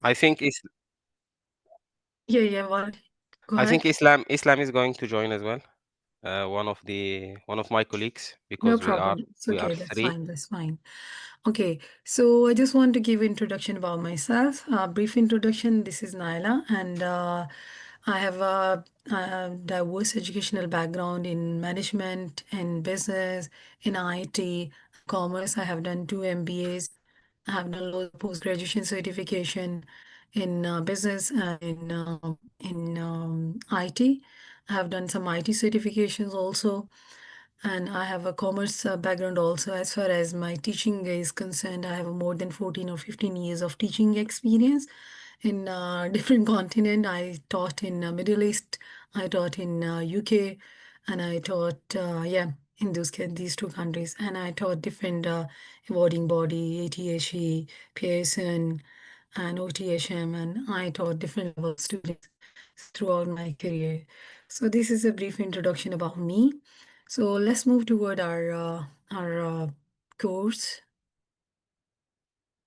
I think is Yeah, what? Go I ahead. think Islam is going to join as well. One of my colleagues, No because we are problem. It's we are okay. That's three. fine. That's fine. Okay, so I just want to give introduction about myself. A brief introduction. This is Naila, and I have a diverse educational background in management, in business, in IT, commerce. I have done two MBAs. I have done loads of post-graduation certification in business and in IT. I have done some IT certifications also, and I have a commerce background also. As far as my teaching is concerned, I have more than 14 or 15 years of teaching experience in different continent. I taught in Middle East, I taught in UK, and I taught, yeah, in these two countries. And I taught different awarding body, ATHE, Pearson, and OTHM, and I taught different level of students throughout my career. So this is a brief introduction about me. So let's move toward our course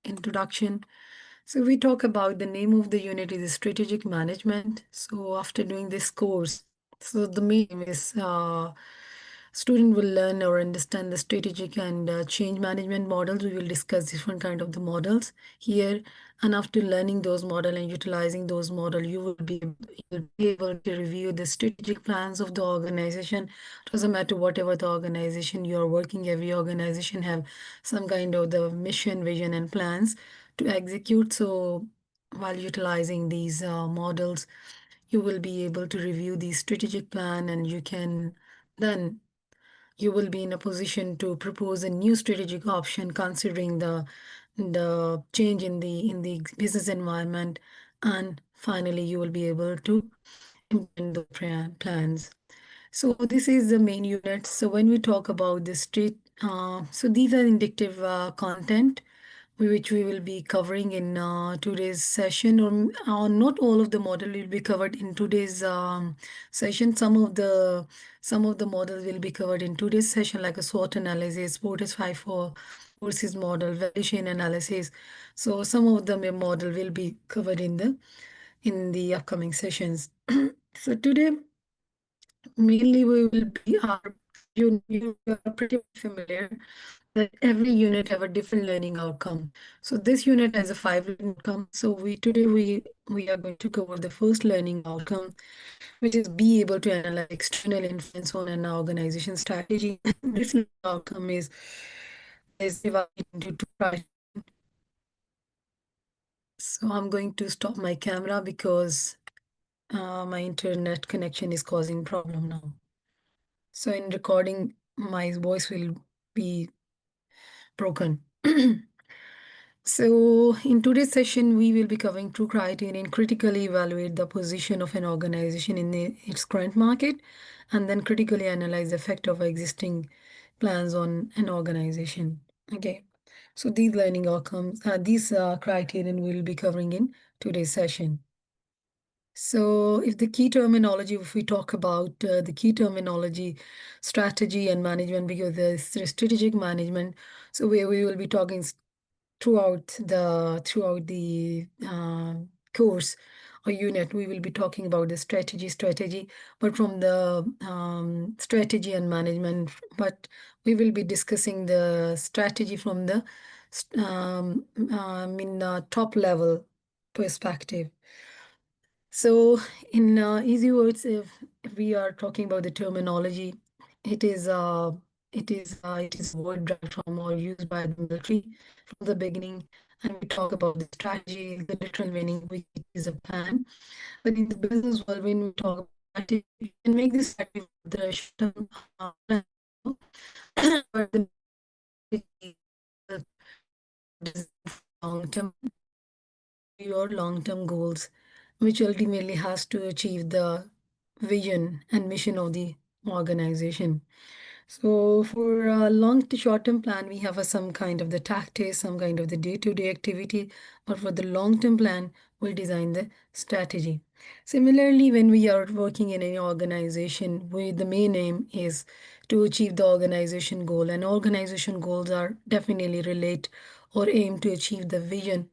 introduction. So we talk about the name of the unit is strategic management. So after doing this course, so the main aim is student will learn or understand the strategic and change management models. We will discuss different kind of the models here, and after learning those model and utilizing those model, you'll be able to review the strategic plans of the organization. Doesn't matter whatever the organization you're working, every organization have some kind of the mission, vision, and plans to execute. So while utilizing these models, you will be able to review the strategic plan, and then you will be in a position to propose a new strategic option considering the change in the business environment, and finally you will be able to implement the plans. So this is the main unit. So when we talk about the street, so these are indicative content which we will be covering in today's session, or not all of the model will be covered in today's session. Some of the models will be covered in today's session, like a SWOT analysis, Portis 5 forces model, value chain analysis. So some of the model will be covered in the upcoming sessions. So today mainly we will be you are pretty much familiar that every unit have a different learning outcome. So this unit has a 5 learning outcome. So we are going to cover the first learning outcome, which is be able to analyze external influence on an organization strategy. This learning outcome is divided into two parts. So I'm going to stop my camera because my internet connection is causing problem now. So in recording, my voice will be broken. So in today's session, we will be covering two criteria and critically evaluate the position of an organization in its current market, and then critically analyze the effect of existing plans on an organization. Okay. So these learning outcomes, these criterion we will be covering in today's session. So, if the key terminology, if we talk about the key terminology, strategy and management, because there's strategic management, so we will be talking throughout the course or unit, we will be talking about the strategy, but from the strategy and management, but we will be discussing the strategy from the top level perspective. So, in easy words, if we are talking about the terminology, it is a word derived from or used by the military from the beginning, and we talk about the strategy, the literal meaning, which is a plan. But in the business world, when we talk about strategy, you can make this strategy for the short-term plan, but the strategy is for long-term your long-term goals, which ultimately has to achieve the vision and mission of the organization. So for a long to short-term plan, we have some kind of the tactics, some kind of the day-to-day activity, but for the long-term plan, we design the strategy. Similarly, when we are working in any organization, the main aim is to achieve the organization goal, and organization goals are definitely relate or aim to achieve the vision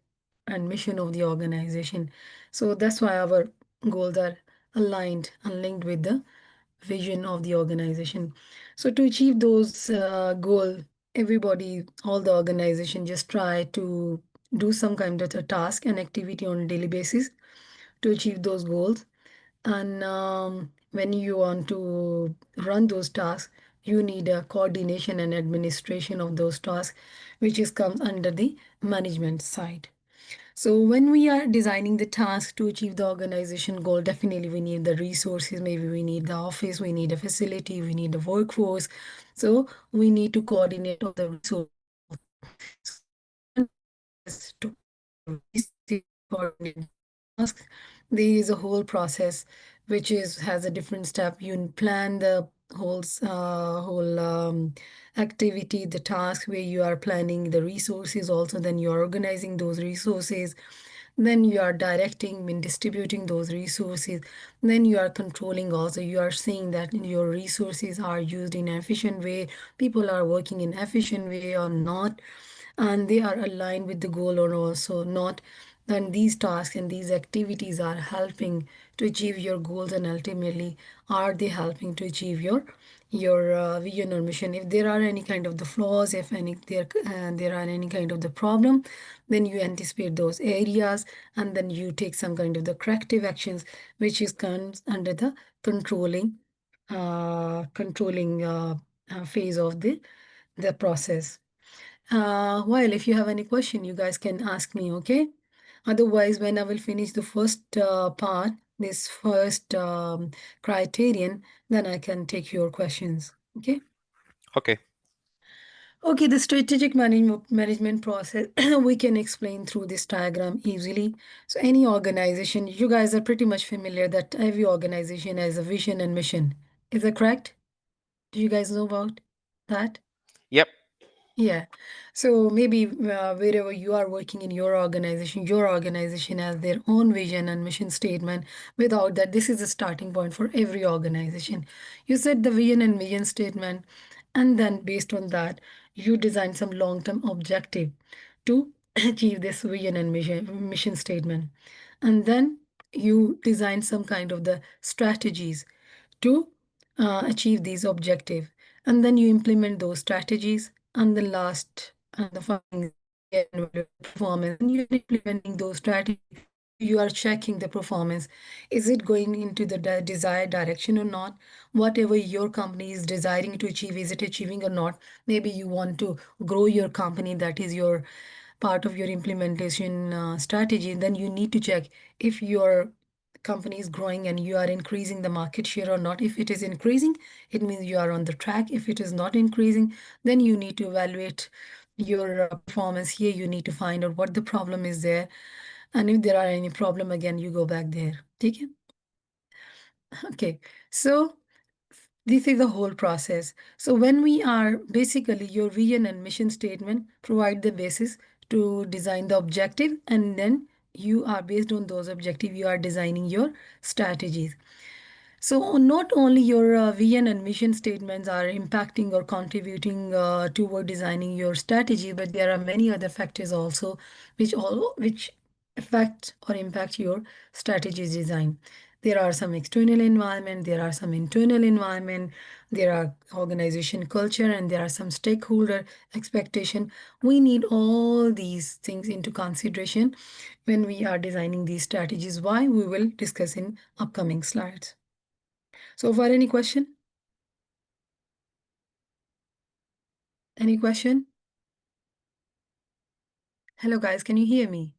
and mission of the organization. So that's why our goals are aligned and linked with the vision of the organization. So to achieve those goal, everybody, all the organization just try to do some kind of a task and activity on a daily basis to achieve those goals. And when you want to run those tasks, you need a coordination and administration of those tasks, which is comes under the management side. So when we are designing the task to achieve the organization goal, definitely we need the resources. Maybe we need the office, we need a facility, we need a workforce. So we need to coordinate all the resources also. So process to coordinate tasks. There is a whole process which is has a different step. You plan the whole activity, the task where you are planning the resources also, then you are organizing those resources, then you are directing and distributing those resources, then you are controlling also, you are seeing that your resources are used in an efficient way, people are working in efficient way or not, and they are aligned with the goal or also not. Then these tasks and these activities are helping to achieve your goals, and ultimately are they helping to achieve your vision or mission. If there are any kind of the flaws, if any there are any kind of the problem, then you anticipate those areas, and then you take some kind of the corrective actions, which is comes under the controlling phase of the process. Well, if you have any question, you guys can ask me, okay? Otherwise, when I will finish the first part, this first criterion, then I can take your questions, okay? Okay. Okay, the strategic management process, we can explain through this diagram easily. So any organization, you guys are pretty much familiar that every organization has a vision and mission. Is that correct? Do you guys know about that? Yep. Yeah. So maybe wherever you are working in your organization has their own vision and mission statement. Without that, this is a starting point for every organization. You set the vision and mission statement, and then based on that, you design some long-term objective to achieve this vision and mission statement. And then you design some kind of the strategies to achieve these objectives, and then you implement those strategies, and the last and the final is the annual performance, and you're implementing those strategies, you are checking the performance, is it going into the desired direction or not, whatever your company is desiring to achieve, is it achieving or not. Maybe you want to grow your company, that is your part of your implementation strategy, then you need to check if your company is growing and you are increasing the market share or not. If it is increasing, it means you are on the track. If it is not increasing, then you need to evaluate your performance. Here you need to find out what the problem is there, and if there are any problem, again you go back there. Take it. Okay, so this is the whole process. So when we are basically, your vision and mission statement provide the basis to design the objective, and then you are based on those objectives, you are designing your strategies. So not only your vision and mission statements are impacting or contributing toward designing your strategy, but there are many other factors also which affect or impact your strategy's design. There are some external environment, there are some internal environment, there are organization culture, and there are some stakeholder expectation. We need all these things into consideration when we are designing these strategies. Why, we will discuss in upcoming slides. So far, any question? Any question? Hello, guys, can you hear me?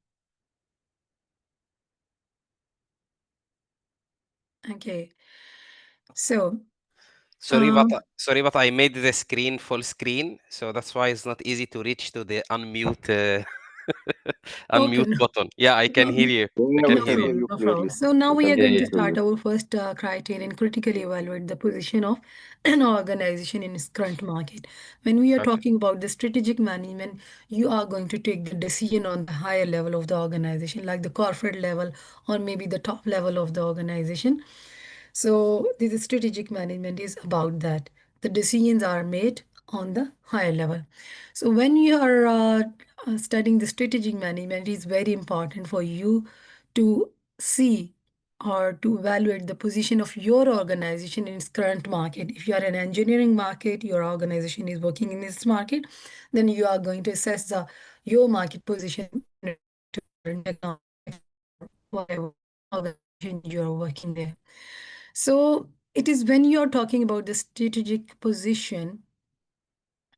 Okay. So, Sorry, but I made the screen full screen, so that's why it's not easy to reach to the unmute okay, unmute button. Yeah, I can no, hear you. I Yeah, can we no hear can you. hear problem, you no clearly. problem. So now We we can are Yeah, going hear to you yeah. start clearly. our first criterion, critically evaluate the position of an organization in its current market. When we are Okay. talking about the strategic management, you are going to take the decision on the higher level of the organization, like the corporate level or maybe the top level of the organization. So the strategic management is about that. The decisions are made on the higher level. So when you are studying the strategic management is very important for you to see or to evaluate the position of your organization in its current market. If you are an engineering market, your organization is working in this market, then you are going to assess your market position in relation to current technology for whatever organization you are working there. So it is when you are talking about the strategic position,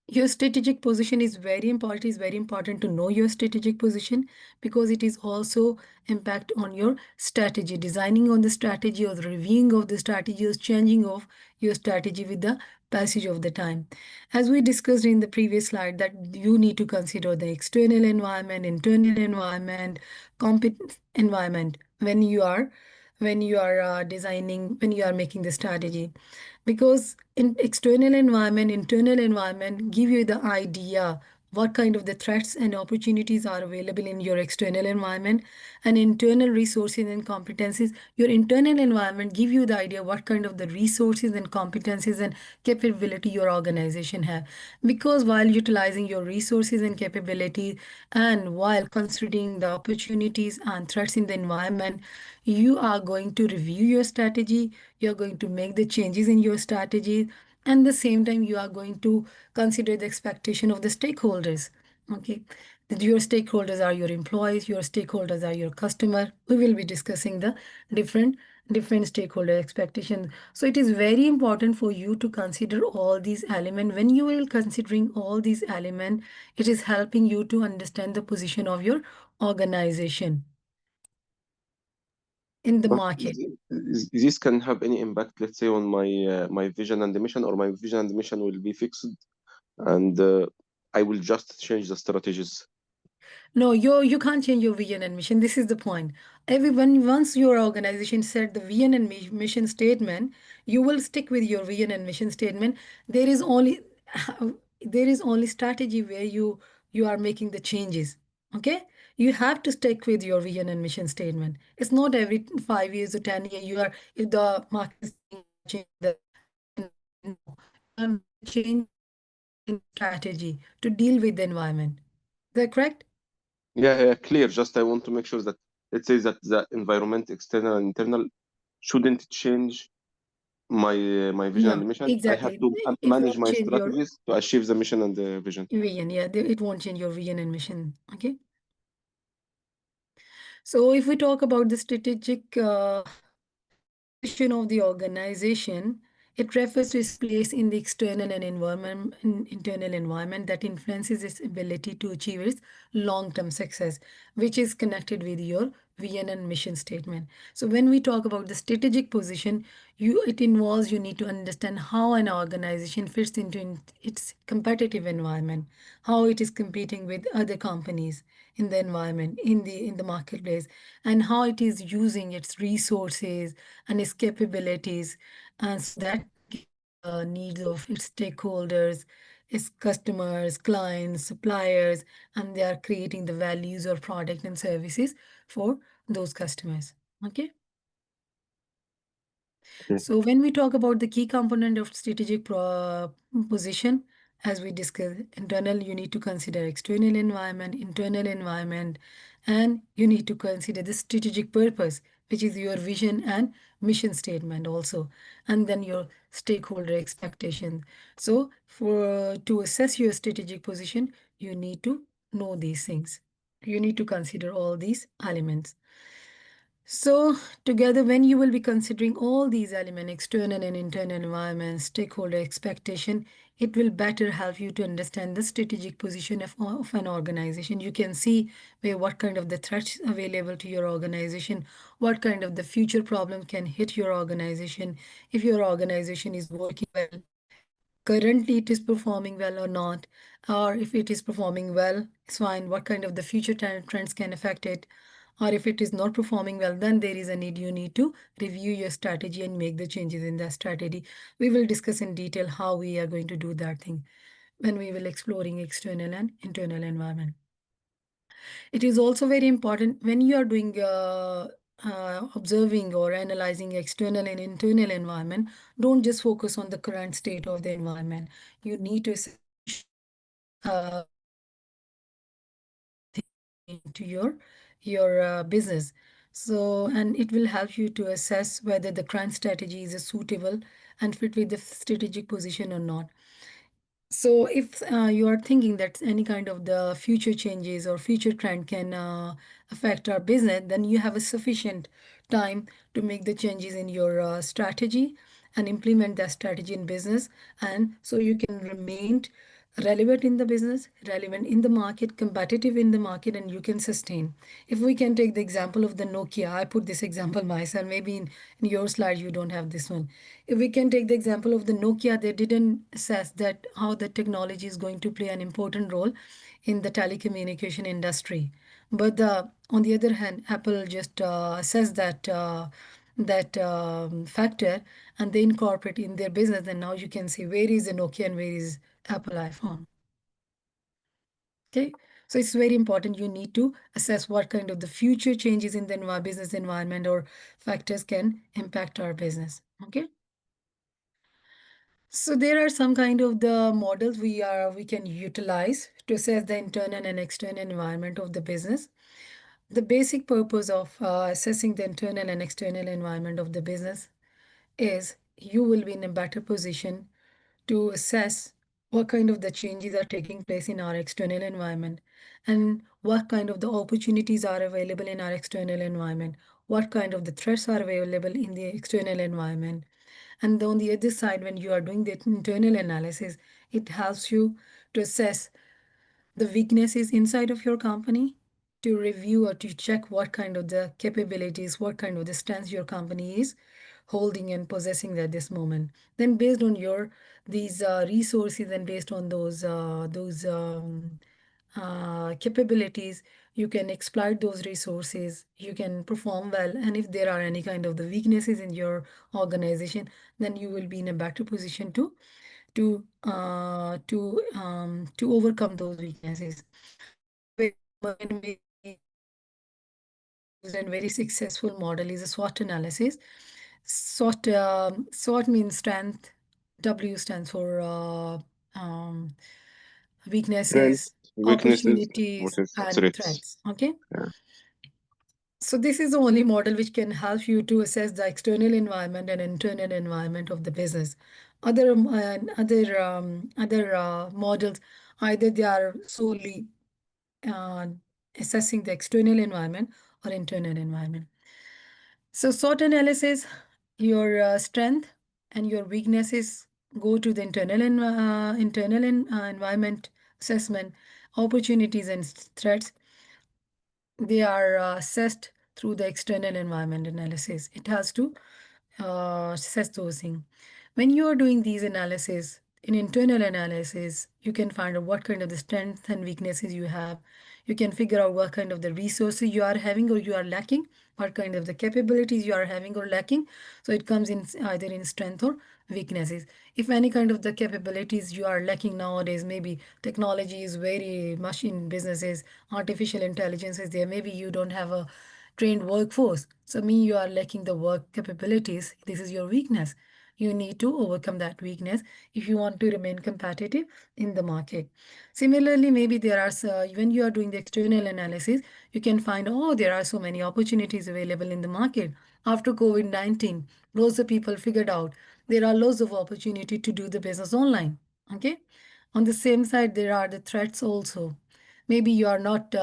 your strategic position is very important. It's very important to know your strategic position because it is also impact on your strategy, designing on the strategy or the reviewing of the strategy or changing of your strategy with the passage of the time. As we discussed in the previous slide, that you need to consider the external environment, internal environment, competence environment when you are designing, when you are making the strategy, because in external environment, internal environment give you the idea what kind of the threats and opportunities are available in your external environment, and internal resources and competencies. Your internal environment give you the idea what kind of the resources and competencies and capability your organization have, because while utilizing your resources and capability and while considering the opportunities and threats in the environment, you are going to review your strategy, you're going to make the changes in your strategy, and the same time you are going to consider the expectation of the stakeholders. Okay, that your stakeholders are your employees, your stakeholders are your customer. We will be discussing the different stakeholder expectations. So it is very important for you to consider all these elements. When you will considering all these elements, it is helping you to understand the position of your organization in the But market. this can have any impact, let's say, on my vision and the mission, or my vision and the mission will be fixed, and I will just change the strategies. No, you can't change your vision and mission. This is the point. Everyone, once your organization set the vision and mission statement, you will stick with your vision and mission statement. There is only there is only strategy where you are making the changes. Okay, you have to stick with your vision and mission statement. It's not every 5 years or 10 years you are, if the market is changing, you are changing the no, you are making change in strategy to deal with the environment. Is that correct? Yeah, clear. Just I want to make sure that, let's say, that the environment, external and internal, shouldn't change my vision and No, the mission. I have exactly. to It manage won't my change your strategies to achieve the mission and the vision. vision. Yeah, it won't change your vision and mission. Okay. So if we talk about the strategic position of the organization, it refers to its place in the external and internal environment that influences its ability to achieve its long-term success, which is connected with your vision and mission statement. So when we talk about the strategic position, it involves you need to understand how an organization fits into its competitive environment, how it is competing with other companies in the environment, in the marketplace, and how it is using its resources and its capabilities, and so that cater to the needs of its stakeholders, its customers, clients, suppliers, and they are creating the values or product and services for those customers. Okay. Okay. So when we talk about the key component of strategic position, as we discussed, internal, you need to consider external environment, internal environment, and you need to consider the strategic purpose, which is your vision and mission statement also, and then your stakeholder expectation. So for to assess your strategic position, you need to know these things. You need to consider all these elements. So together, when you will be considering all these elements, external and internal environment, stakeholder expectation, it will better help you to understand the strategic position of an organization. You can see where what kind of the threats available to your organization, what kind of the future problem can hit your organization, if your organization is working well, currently it is performing well or not, or if it is performing well, it's fine. What kind of the future trends can affect it, or if it is not performing well, then there is a need, you need to review your strategy and make the changes in that strategy. We will discuss in detail how we are going to do that thing when we will exploring external and internal environment. It is also very important when you are doing observing or analyzing external and internal environment. Don't just focus on the current state of the environment. You need to assess the future into your business. So, and it will help you to assess whether the current strategy is suitable and fit with the strategic position or not. So if you are thinking that any kind of the future changes or future trend can affect our business, then you have a sufficient time to make the changes in your strategy and implement that strategy in business. And so you can remain relevant in the business, relevant in the market, competitive in the market, and you can sustain. If we can take the example of the Nokia, I put this example myself, maybe in your slide you don't have this one. If we can take the example of the Nokia, they didn't assess that how the technology is going to play an important role in the telecommunication industry. But on the other hand, Apple just assessed that factor and they incorporate in their business. And now you can see where is the Nokia and where is Apple iPhone. Okay, so it's very important. You need to assess what kind of the future changes in the business environment or factors can impact our business. Okay. So there are some kind of the models we can utilize to assess the internal and external environment of the business. The basic purpose of assessing the internal and external environment of the business is you will be in a better position to assess what kind of the changes are taking place in our external environment and what kind of the opportunities are available in our external environment, what kind of the threats are available in the external environment. And on the other side, when you are doing the internal analysis, it helps you to assess the weaknesses inside of your company, to review or to check what kind of the capabilities, what kind of the stance your company is holding and possessing at this moment. Then based on your these resources and based on those capabilities, you can exploit those resources, you can perform well. And if there are any kind of the weaknesses in your organization, then you will be in a better position to overcome those weaknesses. So a very common and very used and very successful model is a SWOT analysis. SWOT means strength. W stands for um, weaknesses, Strengths, weaknesses, what opportunities, is and threats? threats. Okay. Yeah. So this is the only model which can help you to assess the external environment and internal environment of the business. Other models, either they are solely uh, assessing the external environment or internal environment. So SWOT analysis, your strength and your weaknesses go to the internal environment assessment, opportunities and threats. They are assessed through the external environment analysis. It has to assess those things. When you are doing these analysis, in internal analysis, you can find out what kind of the strengths and weaknesses you have. You can figure out what kind of the resources you are having or you are lacking, what kind of the capabilities you are having or lacking. So it comes in either in strength or weaknesses. If any kind of the capabilities you are lacking nowadays, maybe technology is very much in businesses, artificial intelligence is there, maybe you don't have a trained workforce. So mean you are lacking the work capabilities. This is your weakness. You need to overcome that weakness if you want to remain competitive in the market. Similarly, maybe there are when you are doing the external analysis, you can find, oh, there are so many opportunities available in the market. After COVID-19, lots of people figured out there are lots of opportunity to do the business online. Okay. On the same side, there are the threats also. Maybe you are not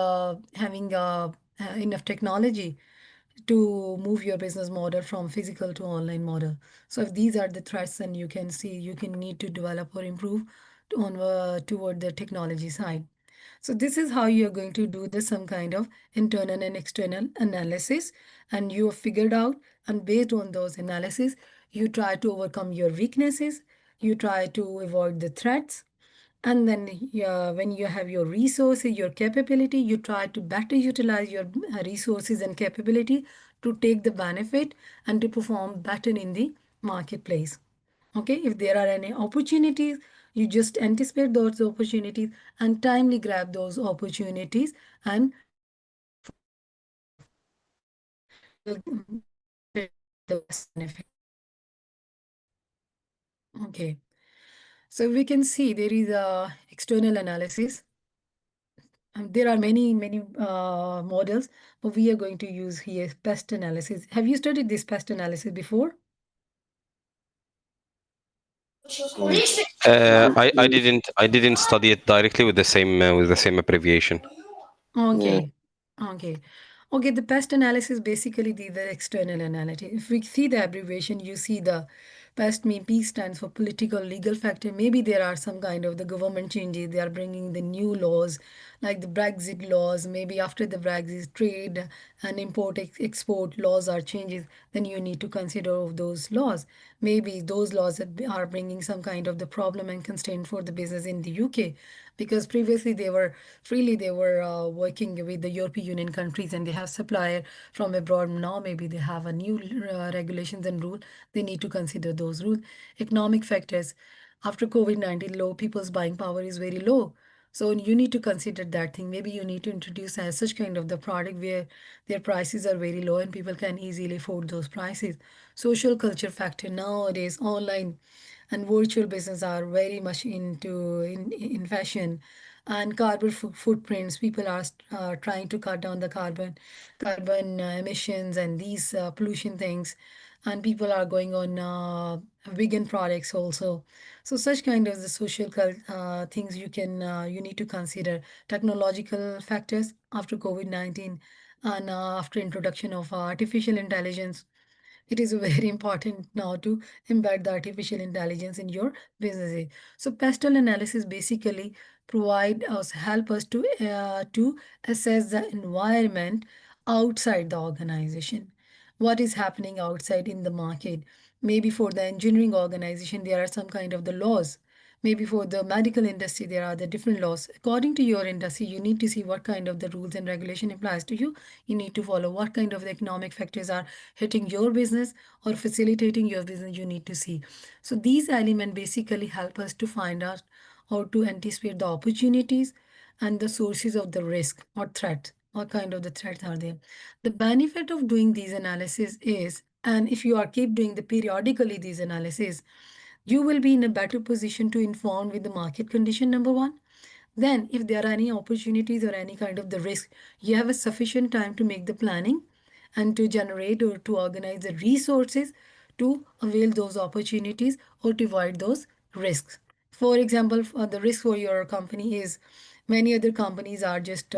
having enough technology to move your business model from physical to online model. So if these are the threats, then you can see you can need to develop or improve toward the technology side. So this is how you're going to do the some kind of internal and external analysis, and you have figured out, and based on those analysis, you try to overcome your weaknesses, you try to avoid the threats, and then when you have your resources, your capability, you try to better utilize your resources and capability to take the benefit and to perform better in the marketplace. Okay, if there are any opportunities, you just anticipate those opportunities and timely grab those opportunities and take the full advantage of it. It will the best benefit. Okay, so we can see there is a external analysis. There are many models, but we are going to use here pest analysis. Have you studied this pest analysis before? Mm, I didn't study it directly with the same abbreviation. yeah. Okay, okay, okay. The pest analysis basically the external analysis. If we see the abbreviation, you see the pest mean P stands for political legal factor. Maybe there are some kind of the government changes. They are bringing the new laws like the Brexit laws. Maybe after the Brexit trade and export laws are changes, then you need to consider of those laws. Maybe those laws that are bringing some kind of the problem and constraint for the business in the UK, because previously they were working with the European Union countries and they have supplier from abroad. Now maybe they have a new regulations and rule. They need to consider those rules. Economic factors. After COVID-19, low people's buying power is very low. So you need to consider that thing. Maybe you need to introduce as such kind of the product where their prices are very low and people can easily afford those prices. Social culture factor. Nowadays, online and virtual business are very much in fashion, and carbon footprints. People are trying to cut down the carbon emissions and these pollution things, and people are going on vegan products also. So such kind of the things you need to consider. Technological factors after COVID-19 and after introduction of artificial intelligence, it is very important now to embed the artificial intelligence in your businesses. So pastel analysis basically provide us help us to assess the environment outside the organization. What is happening outside in the market? Maybe for the engineering organization, there are some kind of the laws. Maybe for the medical industry, there are the different laws. According to your industry, you need to see what kind of the rules and regulation applies to you. You need to follow what kind of the economic factors are hitting your business or facilitating your business. You need to see. So these elements basically help us to find out how to anticipate the opportunities and the sources of the risk or threats. What kind of the threats are there? The benefit of doing these analysis is, and if you are keep doing the periodically these analysis, you will be in a better position to inform with the market condition, number one. Then, if there are any opportunities or any kind of the risk, you have a sufficient time to make the planning and to generate or to organize the resources to avail those opportunities or to avoid those risks. For example, the risk for your company is many other companies are just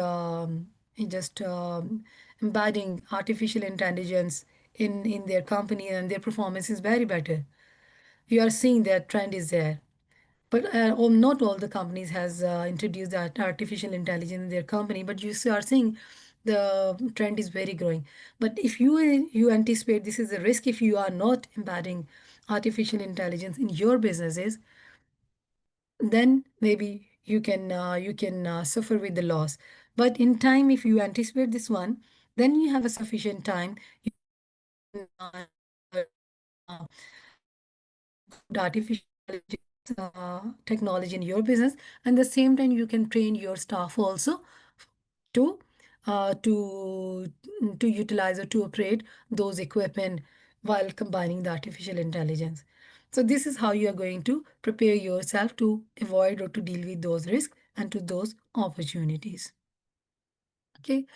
embedding artificial intelligence in their company and their performance is very better. You are seeing that trend is there, but not all the companies has introduced that artificial intelligence in their company, but are seeing the trend is very growing. But if you anticipate this is a risk, if you are not embedding artificial intelligence in your businesses, then maybe you can suffer with the loss. But in time, if you anticipate this one, then you have a sufficient time. You can include artificial intelligence technology in your business, and the same time you can train your staff also to uh, to to utilize or to operate those equipment while combining the artificial intelligence. So this is how you are going to prepare yourself to avoid or to deal with those risks and to those opportunities. Okay.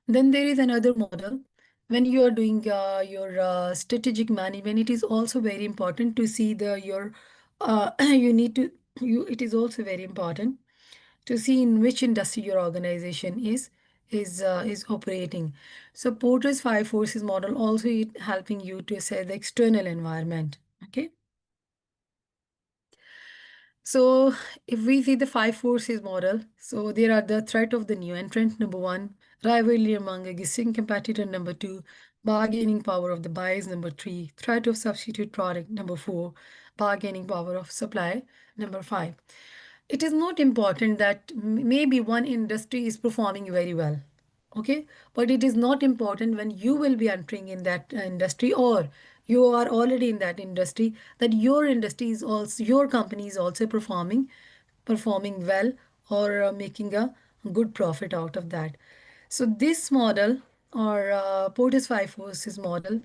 Then there is another model. When you are doing your strategic management, it is also very important to see you need to you it is also very important to see in which industry your organization is operating. So Porter's five forces model also helping you to assess the external environment. Okay. So if we see the five forces model, so there are the threat of the new entrant, number one, rivalry among existing competitor, number two, bargaining power of the buyers, number three, threat of substitute product, number four, bargaining power of supply, number five. It is not important that maybe one industry is performing very well. Okay, but it is not important when you will be entering in that industry or you are already in that industry, that your industry is also your company is also performing well or making a good profit out of that. So this model or Porter's five forces model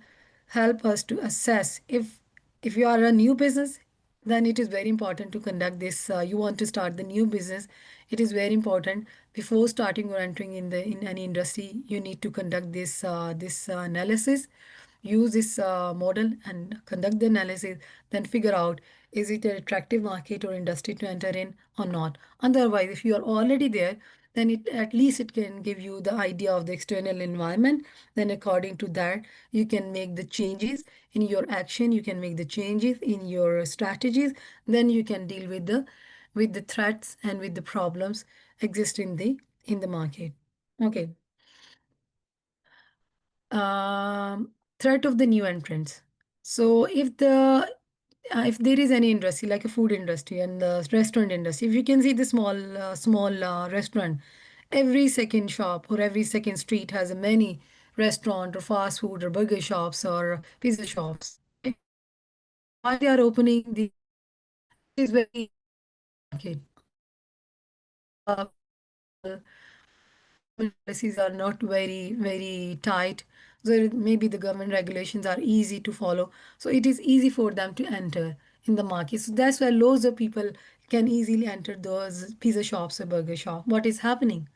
help us to assess if you are a new business, then it is very important to conduct this. You want to start the new business, it is very important before starting or entering in any industry. You need to conduct this analysis, use this model and conduct the analysis. Then figure out, is it an attractive market or industry to enter in or not. Otherwise, if you are already there, then it at least it can give you the idea of the external environment. Then according to that, you can make the changes in your action, you can make the changes in your strategies. Then you can deal with the threats and with the problems exist in the market. Okay. Threat of the new entrants. So if there is any industry like a food industry and the restaurant industry, if you can see the small restaurant, every second shop or every second street has a many restaurant or fast food or burger shops or pizza shops. Okay? So why they are opening these shops? It is very easy to enter the market. First of all, the government policies are not very tight. So maybe the government regulations are easy to follow. So it is easy for them to enter in the market. So that's why loads of people can easily enter those pizza shops or burger shop. What is happening?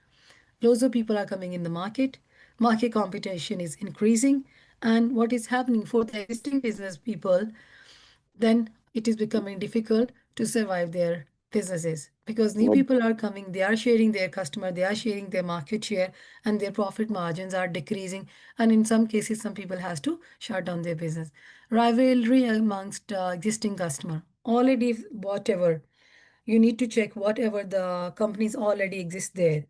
Loads of people are coming in the market. Market competition is increasing. And what is happening for the existing business people, then it is becoming difficult to survive their businesses because new Well, people are coming, they are sharing their customer, they are sharing their market share, and their profit margins are decreasing. And in some cases, some people has to shut down their business. Rivalry amongst existing customer. Already, whatever you need to check, whatever the companies already exist there,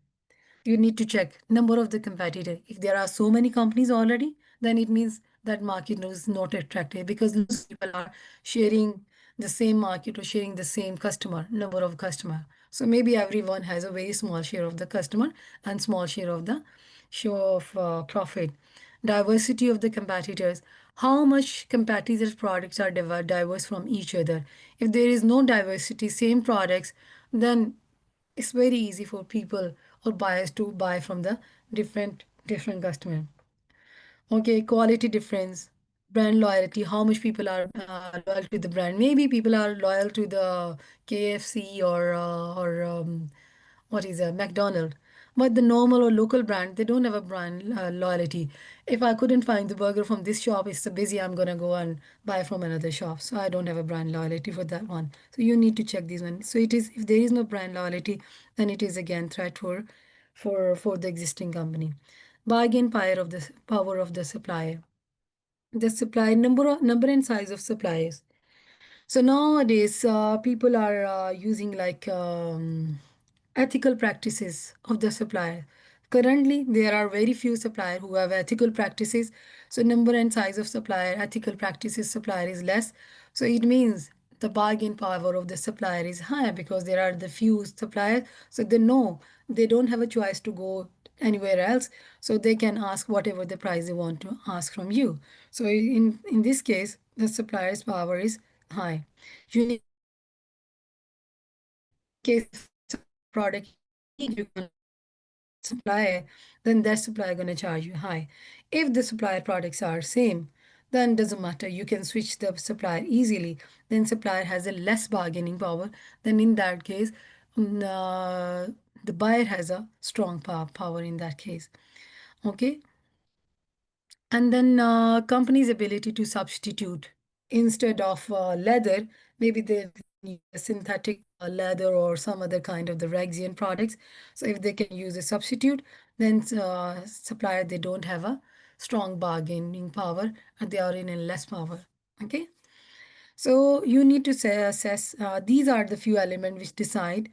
you need to check number of the competitor. If there are so many companies already, then it means that market is not attractive because lots of people are sharing the same market or sharing the same customer, number of customer. So maybe everyone has a very small share of the customer and small share of the show of profit. Diversity of the competitors. How much competitors' products are diverse from each other? If there is no diversity, same products, then it's very easy for people or buyers to buy from the different customer. Okay, quality difference, brand loyalty, how much people are loyal to the brand. Maybe people are loyal to the KFC or what is a McDonald, but the normal or local brand, they don't have a brand loyalty. If I couldn't find the burger from this shop, it's so busy, I'm gonna go and buy from another shop. So I don't have a brand loyalty for that one. So you need to check these one. So it is, if there is no brand loyalty, then it is again threat for the existing company. Bargain power of the supplier. The supply number and size of suppliers. So nowadays, people are using like ethical practices of the supplier. Currently, there are very few suppliers who have ethical practices. So number and size of supplier, ethical practices supplier is less. So it means the bargain power of the supplier is high because there are the few suppliers. So they know they don't have a choice to go anywhere else. So they can ask whatever the price they want to ask from you. So in this case, the supplier's power is high. Unique product. In case if supply product is unique, you can supplier, then that supplier gonna charge you high. If the supplier products are same, then doesn't matter. You can switch the supplier easily. Then supplier has a less bargaining power. Then in that case, the buyer has a strong power in that case. Okay. And then company's ability to substitute instead of leather, maybe they can use a synthetic leather or some other kind of the Rexian products. So if they can use a substitute, then supplier they don't have a strong bargaining power and they are in a less power. Okay. So you need to say, assess these are the few elements which decide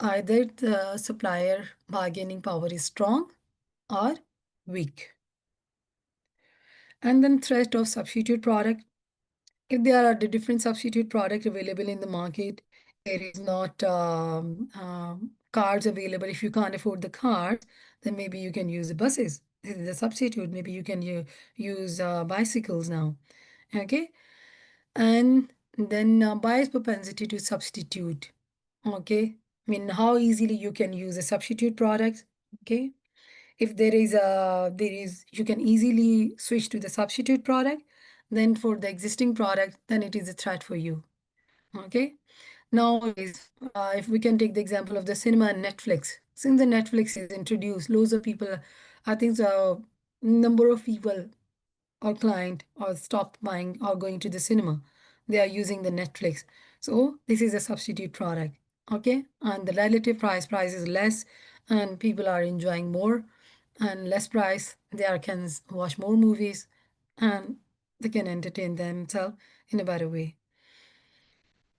either the supplier bargaining power is strong or weak. And then threat of substitute product. If there are the different substitute product available in the market, there is not cars available. If you can't afford the cars, then maybe you can use the buses. This is a substitute. Maybe you can use bicycles now. Okay. And then buyer's propensity to substitute. Okay. I mean, how easily you can use a substitute product. Okay. If there is you can easily switch to the substitute product, then for the existing product, then it is a threat for you. Okay. Nowadays, if we can take the example of the cinema and Netflix, since the Netflix is introduced, loads of people, I think the number of people or client or stop buying or going to the cinema, they are using the Netflix. So this is a substitute product. Okay. And the relative price is less and people are enjoying more and less price. They are can watch more movies and they can entertain themselves in a better way.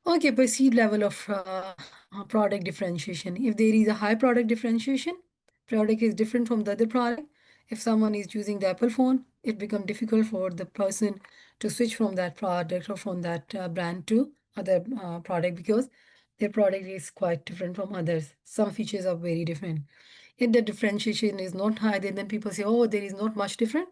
Okay, perceived level of product differentiation. If there is a high product differentiation, product is different from the other product. If someone is using the Apple phone, it becomes difficult for the person to switch from that product or from that brand to other product because their product is quite different from others. Some features are very different. If the differentiation is not high, then people say, oh, there is not much different.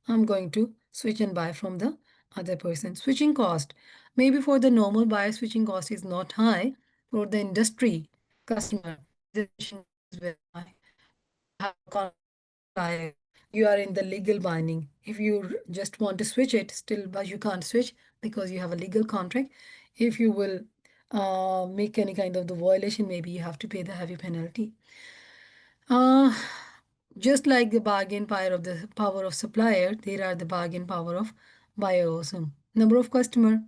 I'm going to switch and buy from the other person. Switching cost. Maybe for the normal buyer, switching cost is not high. For the industry customer, the switching cost is very high. You have a contract with the supplier. You are in the legal binding. If you just want to switch it, still, but you can't switch because you have a legal contract. If you will make any kind of the violation, maybe you have to pay the heavy penalty. Uh, just like the bargain power of supplier, there are the bargain power of buyer also. Number of customer.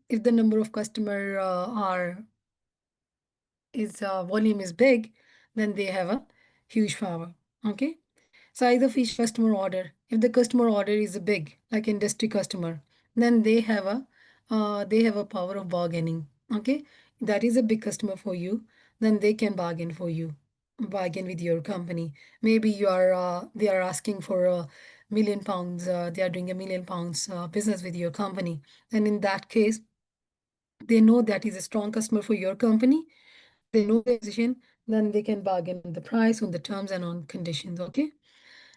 If the number of customer are is volume is big, then they have a huge power. Okay. Size of each customer order. If the customer order is big, like industry customer, then they have a power of bargaining. Okay, that is a big customer for you, then they can bargain for you, bargain with your company. Maybe you are they are asking for £1 million. They are doing £1 million business with your company, and in that case, they know that is a strong customer for your company. They know the position, then they can bargain on the price, on the terms, and on conditions. Okay.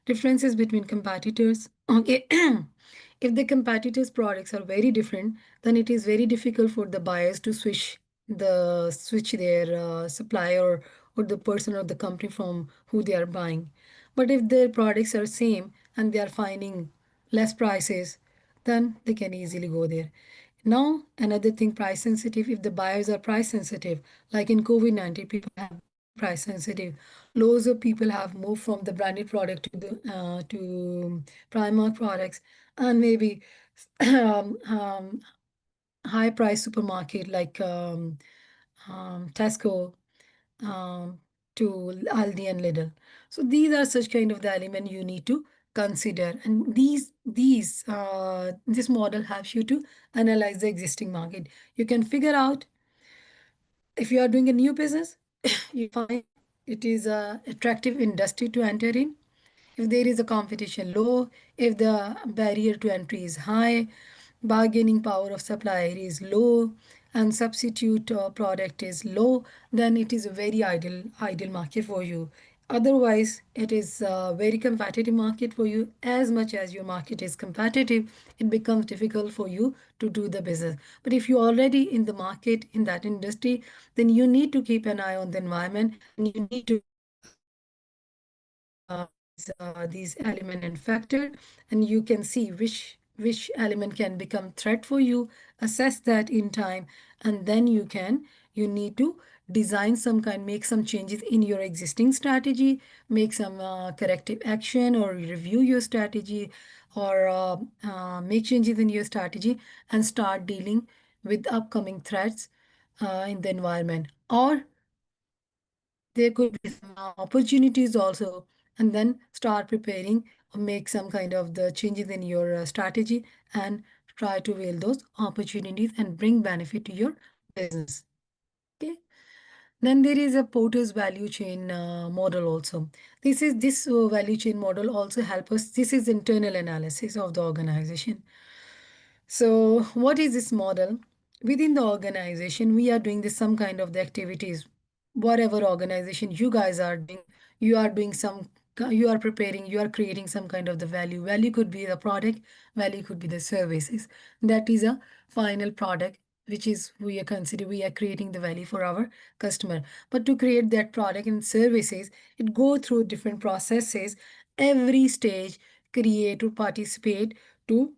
Differences between competitors. Okay. If the competitors' products are very different, then it is very difficult for the buyers to switch their supplier or the person or the company from who they are buying. But if their products are same and they are finding less prices, then they can easily go there. Now, another thing, price sensitive. If the buyers are price sensitive, like in COVID-19, people have very price sensitive. Loads of people have moved from the branded product to Primark products, and maybe high price supermarket like Tesco um, to Aldi and Lidl. So these are such kind of the element you need to consider, and this model helps you to analyze the existing market. You can figure out if you are doing a new business, you find it is a attractive industry to enter in. If there is a competition low, if the barrier to entry is high, bargaining power of supplier is low, and substitute product is low, then it is a very ideal market for you. Otherwise, it is a very competitive market for you. As much as your market is competitive, it becomes difficult for you to do the business. But if you're already in the market in that industry, then you need to keep an eye on the environment and you need to these element and factor, and you can see which element can become threat for you, assess that in time, and then you need to design some kind, make some changes in your existing strategy, make some corrective action or review your strategy, or make changes in your strategy and start dealing with upcoming threats in the environment. Or there could be some opportunities also, and then start preparing or make some kind of the changes in your strategy and try to avail those opportunities and bring benefit to your business. Okay. Then there is a Porter's value chain model also. This value chain model also help us. This is internal analysis of the organization. So what is this model? Within the organization, we are doing this some kind of the activities. Whatever organization you guys are doing, you are doing some, you are preparing, you are creating some kind of the value. Value could be the product, value could be the services. That is a final product, which is we are creating the value for our customer. But to create that product and services, it go through different processes. Every stage create or participate to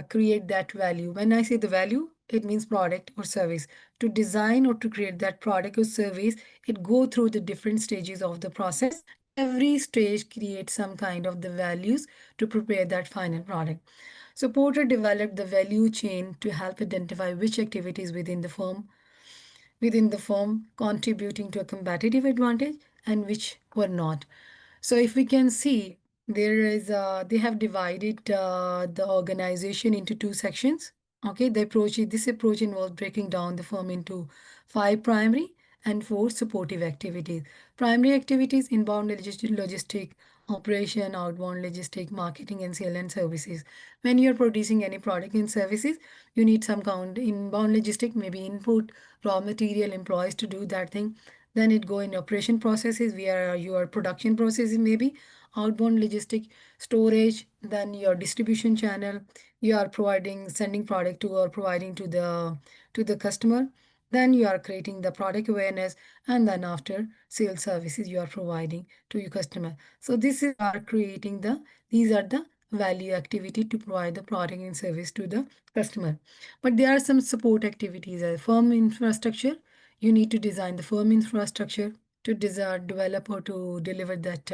create that value. When I say the value, it means product or service. To design or to create that product or service, it go through the different stages of the process. Every stage creates some kind of the values to prepare that final product. So Porter developed the value chain to help identify which activities within the firm contributing to a competitive advantage and which were not. So if we can see, they have divided the organization into two sections. Okay, this approach involves breaking down the firm into five primary and four supportive activities. Primary activities: inbound logistic, operation, outbound logistic, marketing, and sale and services. When you're producing any product and services, you need some count inbound logistic, maybe input, raw material, employees to do that thing. Then it go in operation processes where your production processes, maybe outbound logistic, storage, then your distribution channel, you are providing sending product to or providing to the customer. Then you are creating the product awareness, and then after sales services you are providing to your customer. So this is are creating these are the value activity to provide the product and service to the customer. But there are some support activities as firm infrastructure. You need to design the firm infrastructure to design, develop, or to deliver that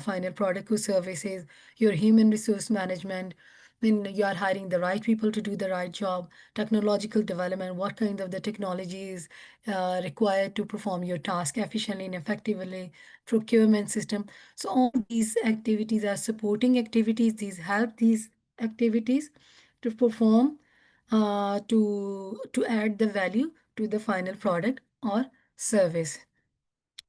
final product or services. Your human resource management, when you are hiring the right people to do the right job. Technological development, what kind of the technology is required to perform your task efficiently and effectively. Procurement system. So all these activities are supporting activities. These help these activities to perform, to add the value to the final product or service.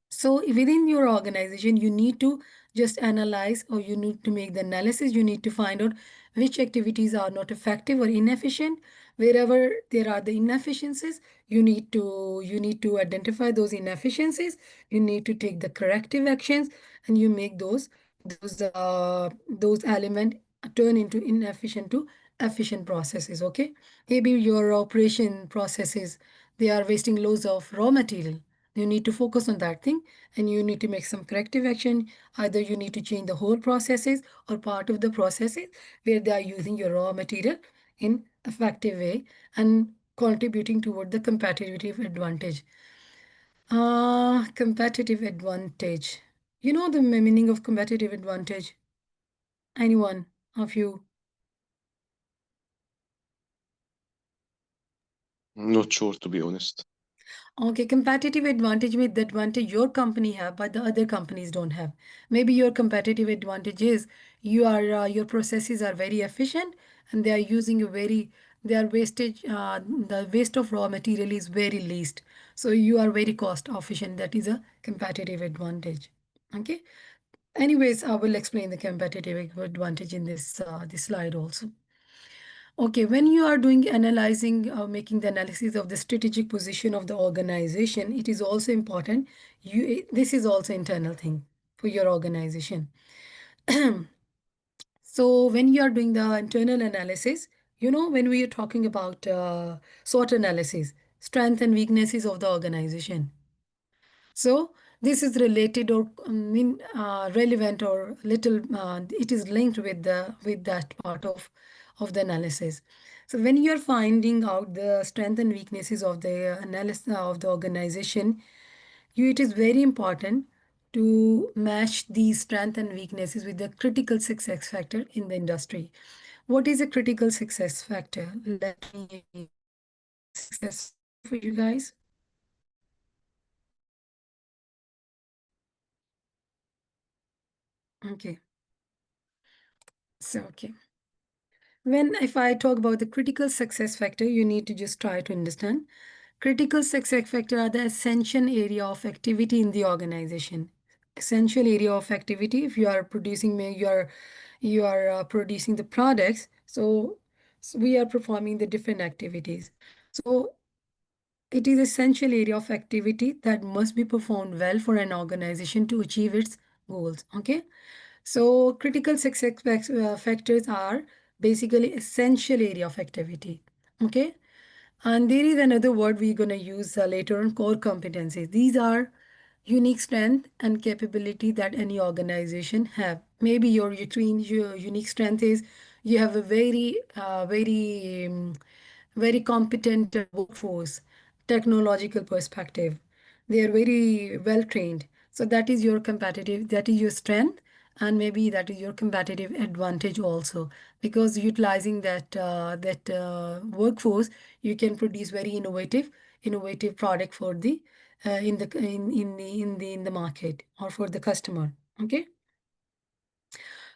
So within your organization, you need to just analyze, or you need to make the analysis. You need to find out which activities are not effective or inefficient. Wherever there are the inefficiencies, you need to identify those inefficiencies. You need to take the corrective actions, and you make those element turn into inefficient to efficient processes. Okay, maybe your operation processes, they are wasting loads of raw material. You need to focus on that thing, and you need to make some corrective action. Either you need to change the whole processes or part of the processes where they are using your raw material in effective way and contributing toward the competitive advantage. Competitive advantage. You know the meaning of competitive advantage? Anyone of you? Not sure, to be honest. Okay, competitive advantage with the advantage your company have, but the other companies don't have. Maybe your competitive advantage is your processes are very efficient, and they are using a very their wastage the waste of raw material is very least. So you are very cost efficient. That is a competitive advantage. Okay. Anyways, I will explain the competitive advantage in this slide also. Okay, when you are doing analyzing, making the analysis of the strategic position of the organization, it is also important. This is also internal thing for your organization. So when you are doing the internal analysis, when we are talking about SWOT analysis, strength and weaknesses of the organization. So this is related or relevant or little. It is linked with that part of the analysis. So when you are finding out the strength and weaknesses of the analysis of the organization, it is very important to match these strength and weaknesses with the critical success factor in the industry. What is a critical success factor? Let me success for you guys. Okay. So, okay. If I talk about the critical success factor, you need to just try to understand. Critical success factor are the essential area of activity in the organization. Essential area of activity. If you are producing, you are producing the products. So we are performing the different activities. So it is essential area of activity that must be performed well for an organization to achieve its goals. Okay. So critical success factors are basically essential area of activity. Okay. And there is another word we're going to use later on, core competencies. These are unique strength and capability that any organization have. Maybe your unique strength is you have a very very competent workforce, technological perspective. They are very well trained. So that is your competitive, that is your strength, and maybe that is your competitive advantage also. Because utilizing that workforce, you can produce very innovative product for the in the market or for the customer. Okay.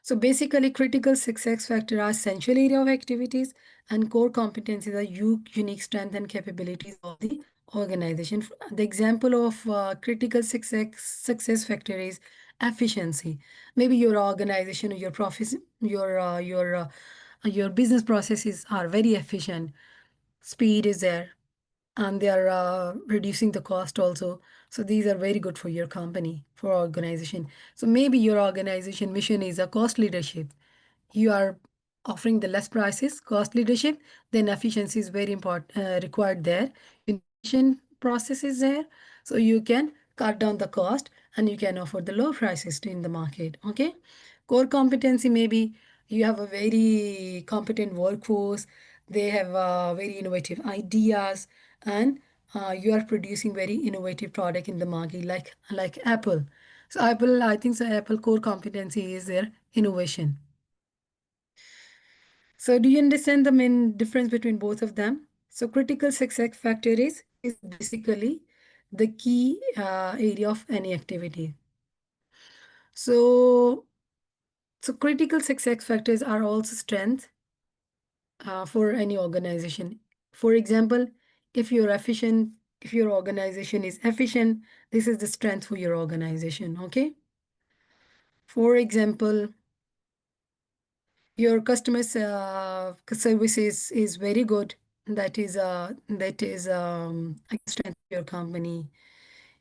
So basically, critical success factors are essential area of activities, and core competencies are unique strength and capabilities of the organization. The example of critical success factor is efficiency. Maybe your organization or your profit, your business processes are very efficient. Speed is there, and they are reducing the cost also. So these are very good for your company, for organization. So maybe your organization mission is a cost leadership. You are offering the less prices, cost leadership, then efficiency is very important, required there. Innovation process is there, so you can cut down the cost and you can offer the low prices in the market. Okay. Core competency, maybe you have a very competent workforce, they have very innovative ideas, and you are producing very innovative product in the market, like Apple. So Apple, I think so Apple core competency is their innovation. So do you understand the main difference between both of them? So critical success factor is basically the key area of any activity. So critical success factors are also strength for any organization. For example, if you're efficient, if your organization is efficient, this is the strength for your organization. Okay. For example, your customer service is very good. That is a strength of your company.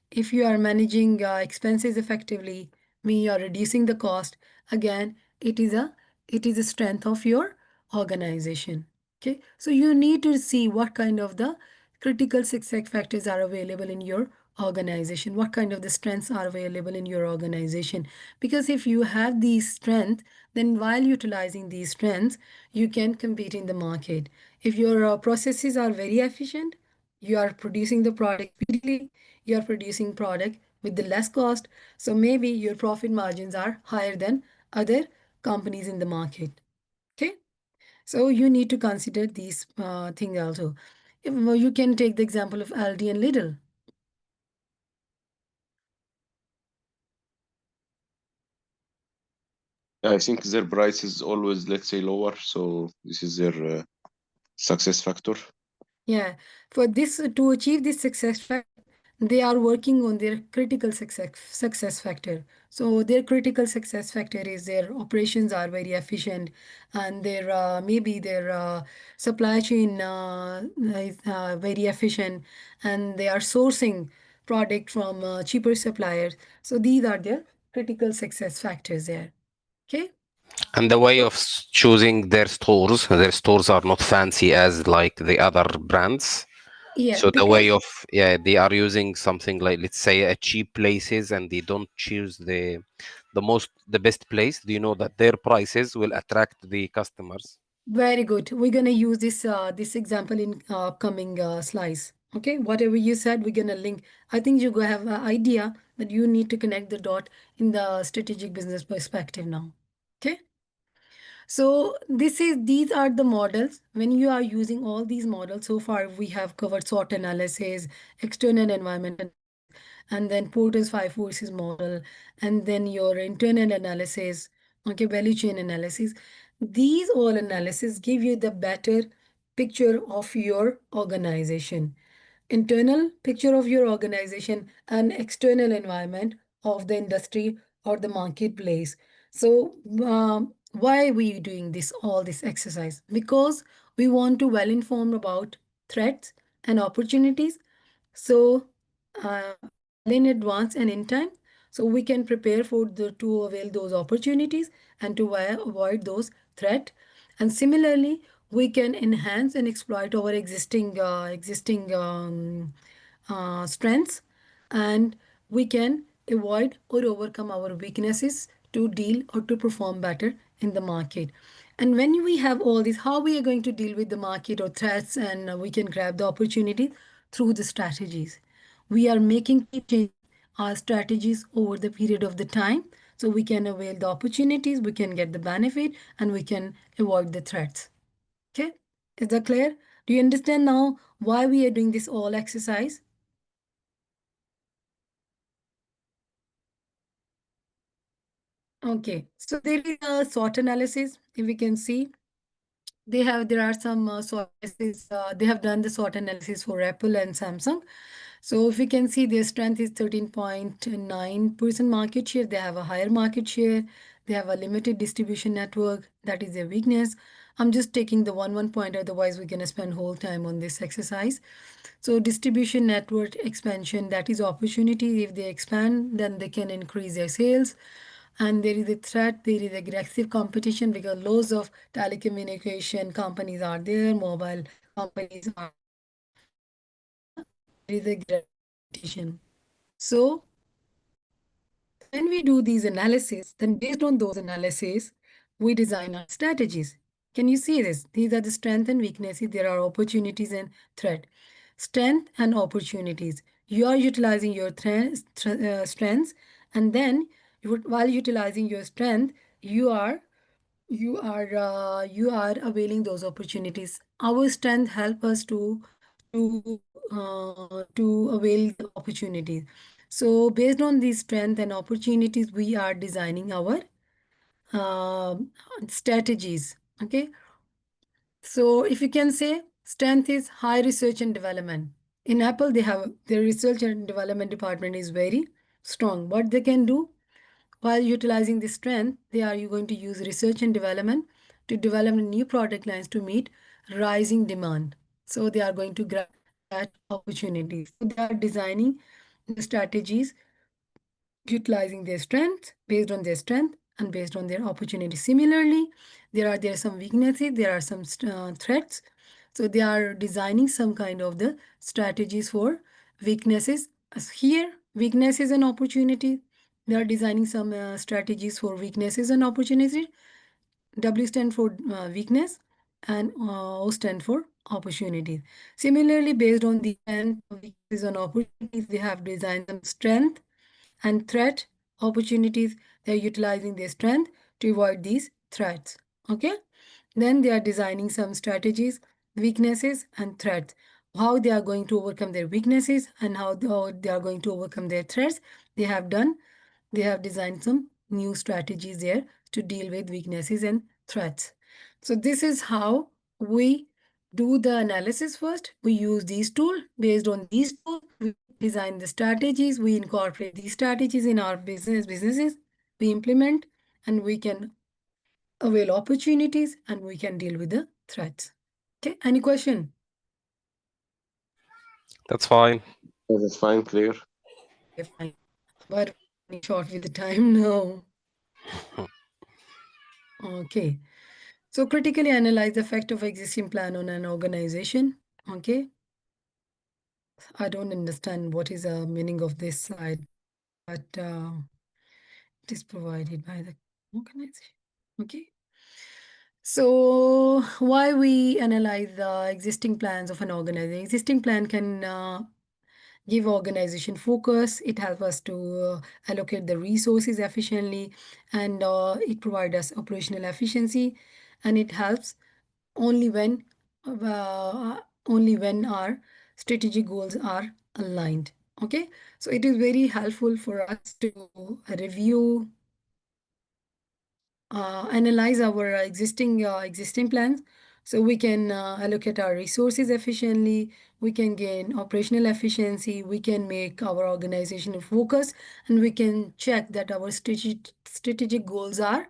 If you are managing expenses effectively, mean you are reducing the cost. Again, it is a strength of your organization. Okay, so you need to see what kind of the critical success factors are available in your organization, what kind of the strengths are available in your organization. Because if you have these strengths, then while utilizing these strengths, you can compete in the market. If your processes are very efficient, you are producing the product speedily, you are producing product with the less cost, so maybe your profit margins are higher than other companies in the market. Okay, so you need to consider these things also. You can take the example of Aldi and Lidl. I think their price is always, let's say, lower, so this is their success factor. Yeah, for this to achieve this success factor, they are working on their critical success factor. So their critical success factor is their operations are very efficient, and their maybe their supply chain is very efficient, and they are sourcing product from cheaper suppliers. So these are their critical success factors there. Okay. And the way of choosing their stores are not fancy as like the other brands. Yeah, So the way because of, yeah, they are using something like, let's say, a cheap places, and they don't choose the best place. Do you know that their prices will attract the customers? very good. We're gonna use this example in upcoming slides. Okay, whatever you said, we're gonna link. I think you go have an idea that you need to connect the dot in the strategic business perspective now. Okay, so these are the models. When you are using all these models, so far we have covered SWOT analysis, external environment analysis, and then Porter's five forces model, and then your internal analysis, okay, value chain analysis. These all analysis give you the better picture of your organization, internal picture of your organization, and external environment of the industry or the marketplace. So why are we doing this all this exercise? Because we want to well inform about threats and opportunities, so well in advance and in time, so we can prepare for the to avail those opportunities and to avoid those threat. And similarly, we can enhance and exploit our existing strengths, and we can avoid or overcome our weaknesses to deal or to perform better in the market. And when we have all this, how we are going to deal with the market or threats, and we can grab the opportunity through the strategies. We are making keep changing our strategies over the period of the time, so we can avail the opportunities, we can get the benefit, and we can avoid the threats. Okay, is that clear? Do you understand now why we are doing this all exercise? Okay, so there is a SWOT analysis. If we can see, there are some SWOT analysis. They have done the SWOT analysis for Apple and Samsung. So if we can see, their strength is 13.9% market share. They have a higher market share. They have a limited distribution network. That is their weakness. I'm just taking the one point, otherwise we're gonna spend whole time on this exercise. So distribution network expansion, that is opportunity. If they expand, then they can increase their sales. And there is a threat, there is aggressive competition because loads of telecommunication companies are there, mobile companies are there. So there is aggressive competition. So when we do these analysis, then based on those analysis, we design our strategies. Can you see this? These are the strengths and weaknesses. There are opportunities and threat. Strength and opportunities. You are utilizing your strengths, and then while utilizing your strength, you are availing those opportunities. Our strength help us to avail the opportunities. So based on these strength and opportunities, we are designing our um strategies. Okay. So if you can say, strength is high research and development. In Apple, they have their research and development department is very strong. What they can do, while utilizing this strength, they are you going to use research and development to develop new product lines to meet rising demand. So they are going to grab that opportunity. So they are designing the strategies utilizing their strength, based on their strength and based on their opportunity. Similarly, there are some weaknesses, there are some threats. So they are designing some kind of the strategies for weaknesses. As here, weaknesses and opportunities. They are designing some strategies for weaknesses and opportunities. W stand for weakness, and O stand for opportunities. Similarly, based on the strength, weaknesses, and opportunities, they have designed some strength and threat opportunities. They're utilizing their strength to avoid these threats. Okay. Then they are designing some strategies, weaknesses, and threats. How they are going to overcome their weaknesses and how they are going to overcome their threats. They have done, they have designed some new strategies there to deal with weaknesses and threats. So this is how we do the analysis first. We use these tools. Based on these tools, we design the strategies. We incorporate these strategies in our businesses. We implement, and we can avail opportunities, and we can deal with the threats. Okay, any question? That's fine. Yeah, that's fine, clear. Okay, fine. But running short with the time now. Okay. So critically analyze the effect of existing plan on an organization. Okay. I don't understand what is the meaning of this slide, but it is provided by the organization. Okay. So why we analyze the existing plans of an organization? Existing plan can give organization focus. It helps us to allocate the resources efficiently, and it provides us operational efficiency, and it helps only when uh, only when our strategic goals are aligned. Okay, so it is very helpful for us to review, analyze our existing plans, so we can allocate our resources efficiently, we can gain operational efficiency, we can make our organization focus, and we can check that our strategic goals are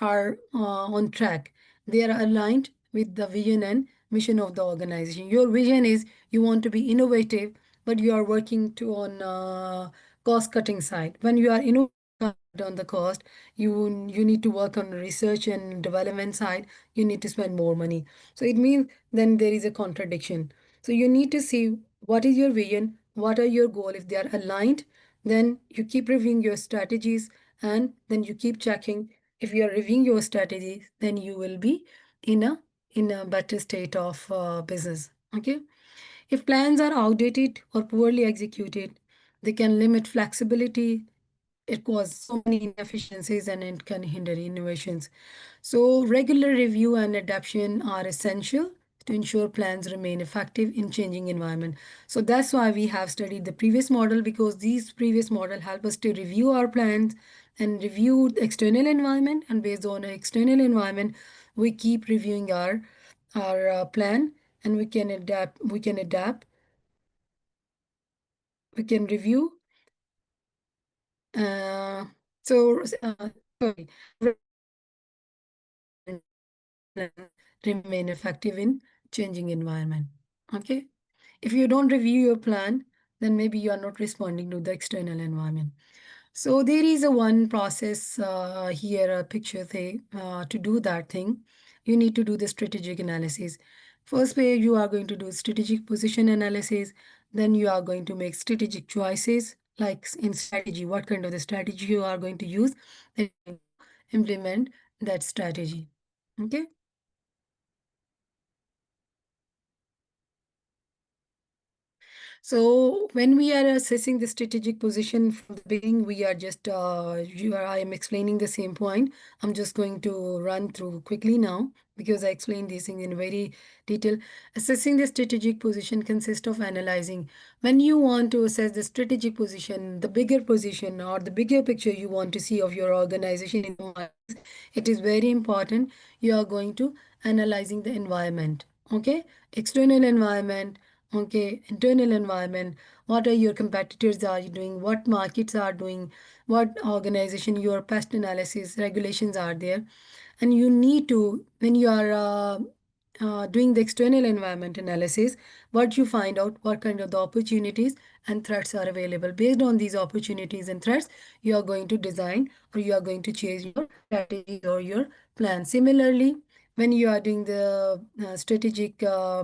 on track. They are aligned with the vision and mission of the organization. Your vision is you want to be innovative, but you are working to on cost cutting side. When you are innovative, on the cost, you need to work on research and development side, you need to spend more money. So it means then there is a contradiction. So you need to see what is your vision, what are your goal. If they are aligned, then you keep reviewing your strategies, and then you keep checking If you are reviewing your strategy, then you will be in a better state of business. Okay. If plans are outdated or poorly executed, they can limit flexibility. It causes so many inefficiencies and it can hinder innovations. So regular review and adaptation are essential to ensure plans remain effective in changing environment. So that's why we have studied the previous model, because these previous model help us to review our plans and review the external environment, and based on an external environment we keep reviewing our plan, and we can adapt, we can review. uh, so sorry, remain effective in changing environment. Okay. If you don't review your plan, then maybe you are not responding to the external environment. So there is a one process here, a picture thing to do that thing. You need to do the strategic analysis. First way you are going to do strategic position analysis. Then you are going to make strategic choices, like in strategy, what kind of the strategy you are going to use, and implement that strategy. Okay. So when we are assessing the strategic position from the beginning, we are just I am explaining the same point. I'm just going to run through quickly now because I explained these things in very detail. Assessing the strategic position consists of analyzing. When you want to assess the strategic position, the bigger position or the bigger picture you want to see of your organization in the market, it is very important. You are going to analyzing the environment. Okay, external environment. Okay, internal environment. What are your competitors are you doing? What markets are doing? What organization your pest analysis regulations are there? And you need to, when you are doing the external environment analysis, what you find out, what kind of the opportunities and threats are available. Based on these opportunities and threats, you are going to design or you are going to change your strategy or your plan. Similarly, when you are doing the strategic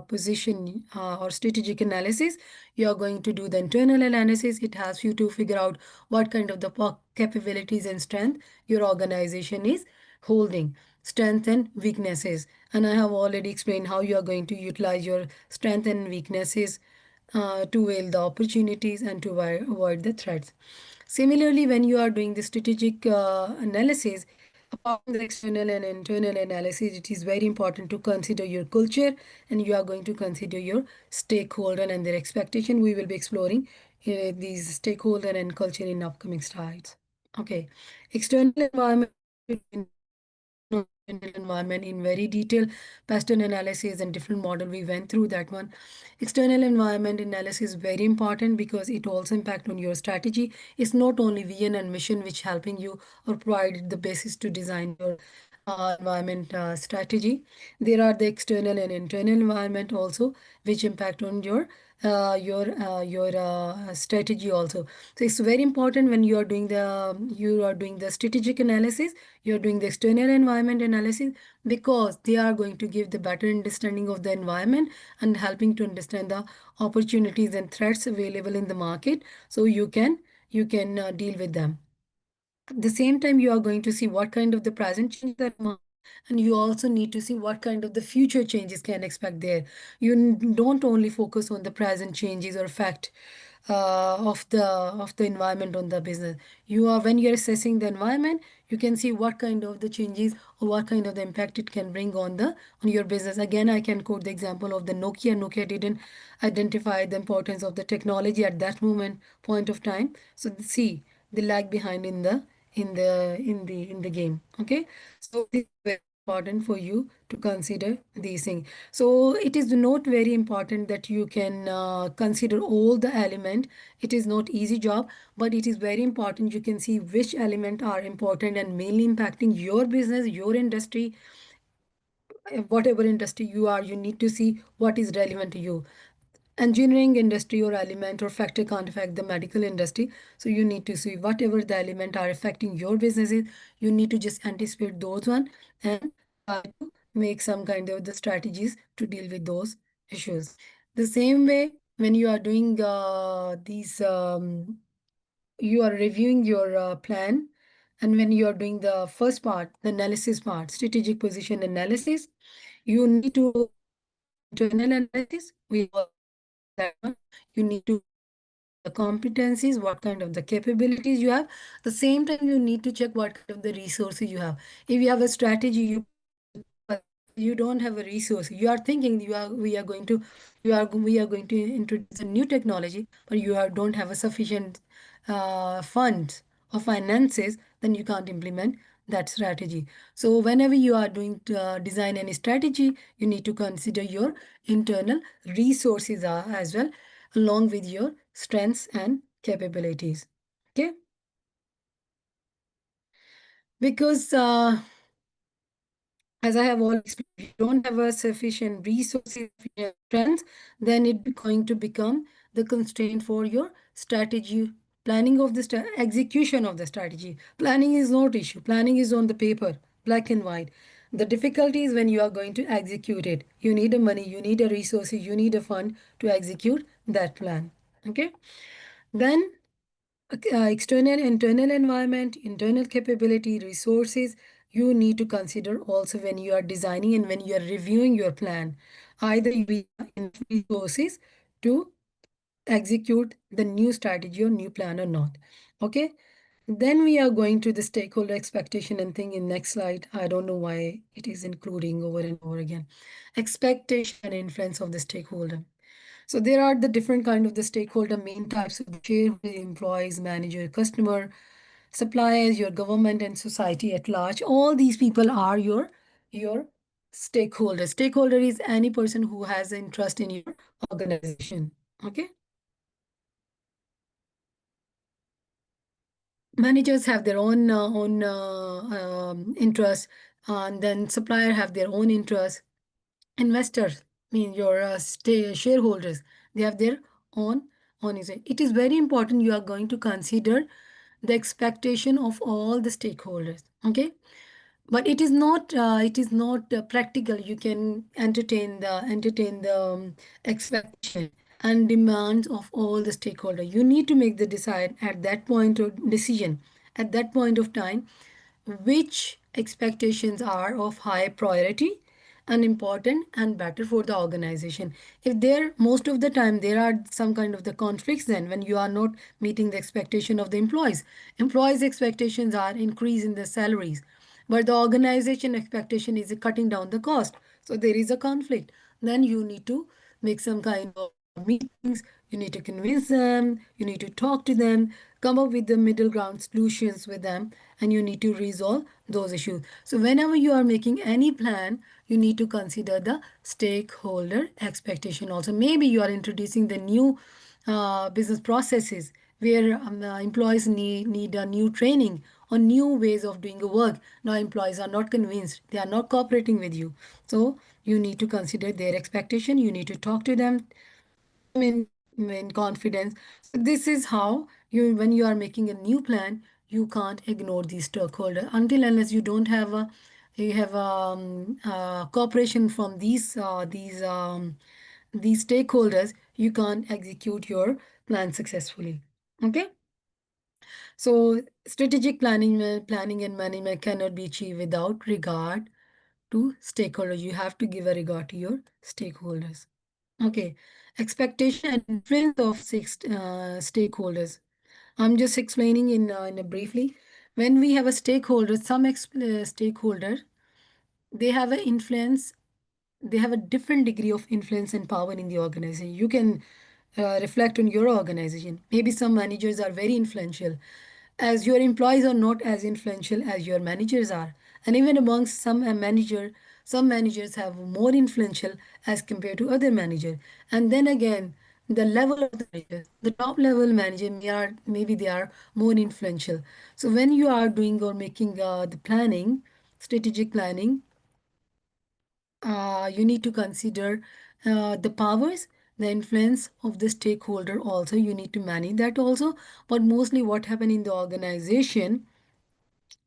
position or strategic analysis, you are going to do the internal analysis. It has you to figure out what kind of the capabilities and strength your organization is holding, strength and weaknesses. And I have already explained how you are going to utilize your strength and weaknesses to veil the opportunities and to avoid the threats. Similarly, when you are doing the strategic analysis, apart from the external and internal analysis, it is very important to consider your culture, and you are going to consider your stakeholder and their expectation. We will be exploring these stakeholder and culture in upcoming slides. Okay, external environment environment in very detail, pattern analysis and different model, we went through that one. External environment analysis is very important because it also impact on your strategy. It's not only vision and mission which helping you or provide the basis to design your environment strategy. There are the external and internal environment also which impact on your strategy also. So it's very important when you are doing the strategic analysis, you're doing the external environment analysis, because they are going to give the better understanding of the environment and helping to understand the opportunities and threats available in the market, so you can deal with them. At the same time, you are going to see what kind of the present changes are in the market, and you also need to see what kind of the future changes can expect there. You don't only focus on the present changes or fact of the environment on the business. You are When you're assessing the environment, you can see what kind of the changes or what kind of the impact it can bring on your business. Again, I can quote the example of the Nokia. Nokia didn't identify the importance of the technology at that point of time. So see, they lag behind in the game. Okay, so this is very important for you to consider these things. So it is not very important that you can consider all the element. It is not easy job, but it is very important you can see which element are important and mainly impacting your business, your industry, whatever industry you are. You need to see what is relevant to you. Engineering industry or element or factor can't affect the medical industry, so you need to see whatever the element are affecting your businesses. You need to just anticipate those one and try to make some kind of the strategies to deal with those issues. The same way, when you are doing these you are reviewing your plan And when you are doing the first part, the analysis part, strategic position analysis, you need to internal analysis. We already discussed that one. You need to check the competencies, what kind of the capabilities you have. The same time, you need to check what kind of the resources you have. If you have a strategy, you present on the paper, you don't have a resource. You are thinking we are going to introduce a new technology, but don't have a sufficient funds or finances, then you can't implement that strategy. So whenever you are doing design any strategy, you need to consider your internal resources as well, along with your strengths and capabilities. Okay, because as I have already explained, if you don't have a sufficient resources, sufficient strengths, then it's going to become the constraint for your strategy planning of the execution of the strategy. Planning is not issue. Planning is on the paper, black and white. The difficulty is when you are going to execute it. You need a money, you need a resources, you need a fund to execute that plan. Okay. Then external internal environment, internal capability, resources, you need to consider also when you are designing and when you are reviewing your plan. Either we have enough resources to execute the new strategy or new plan or not. Okay, then we are going to the stakeholder expectation and thing in next slide. I don't know why it is including over and over again. Expectation and influence of the stakeholder. So there are the different kind of the stakeholder main types of the shareholder, employees, manager, customer, suppliers, your government and society at large. All these people are your stakeholder. Stakeholder is any person who has interest in your organization. Okay. Managers have their own interests, and then supplier have their own interests. Investors mean your shareholders, they have their own it is very important you are going to consider the expectation of all the stakeholders. Okay, but it is not practical. You can entertain the expectation and demands of all the stakeholders. You need to make the decide at that point of decision, at that point of time, which expectations are of high priority and important and better for the organization. If there most of the time there are some kind of the conflicts, then when you are not meeting the expectation of the employees expectations are increase in the salaries, but the organization expectation is cutting down the cost, so there is a conflict. Then you need to make some kind of meetings, you need to convince them, you need to talk to them, come up with the middle ground solutions with them, and you need to resolve those issues. So whenever you are making any plan, you need to consider the stakeholder expectation also. Maybe you are introducing the new business processes where employees need a new training or new ways of doing the work. Now employees are not convinced, they are not cooperating with you. So you need to consider their expectation, you need to talk to them, in confidence. So this is how you, when you are making a new plan, you can't ignore these stakeholders until unless you don't have a you have cooperation from these stakeholders, you can't execute your plan successfully. Okay. So strategic planning and management cannot be achieved without regard to stakeholders. You have to give a regard to your stakeholders. Okay, expectation and influence of stakeholders. I'm just explaining in a briefly. When we have a stakeholder, stakeholder, they have an influence, they have a different degree of influence and power in the organization. You can reflect on your organization. Maybe some managers are very influential, as your employees are not as influential as your managers are. And even amongst some managers have more influential as compared to other managers. And then again, the level of the managers, the top level manager maybe they are more influential. So when you are doing or making the planning, strategic planning, you need to consider the powers, the influence of the stakeholder also. You need to manage that also. But mostly what happen in the organization,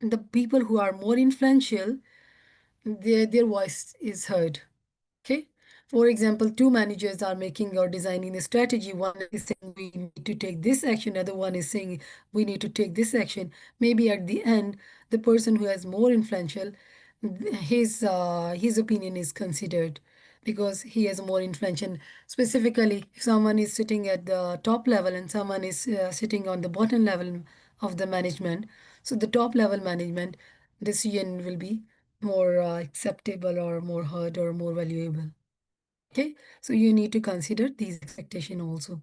the people who are more influential, their voice is heard. Okay. For example, two managers are making or designing a strategy. One is saying we need to take this action, other one is saying we need to take this action. Maybe at the end, the person who has more influential, his opinion is considered because he has more influential. Specifically, if someone is sitting at the top level and someone is sitting on the bottom level of the management, so the top level management decision will be more acceptable or more heard or more valuable. Okay, so you need to consider these expectation also.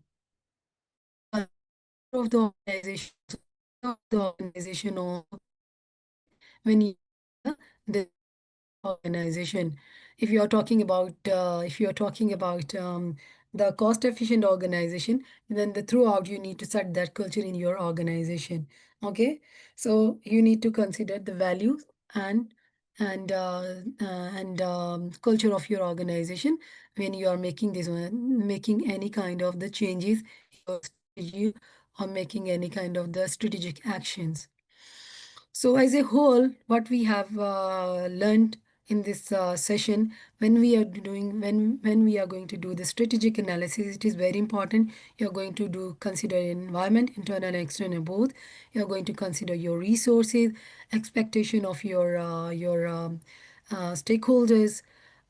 Of the organization, also when you the organization. If you are talking about the cost efficient organization, then the throughout you need to set that culture in your organization. Okay, so you need to consider the values and culture of your organization when you are making this one, making any kind of the changes in your strategy or making any kind of the strategic actions. So, as a whole, what we have learned in this session, when we are going to do the strategic analysis, it is very important. You're going to do consider environment, internal and external both. You're going to consider your resources, expectation of your stakeholders,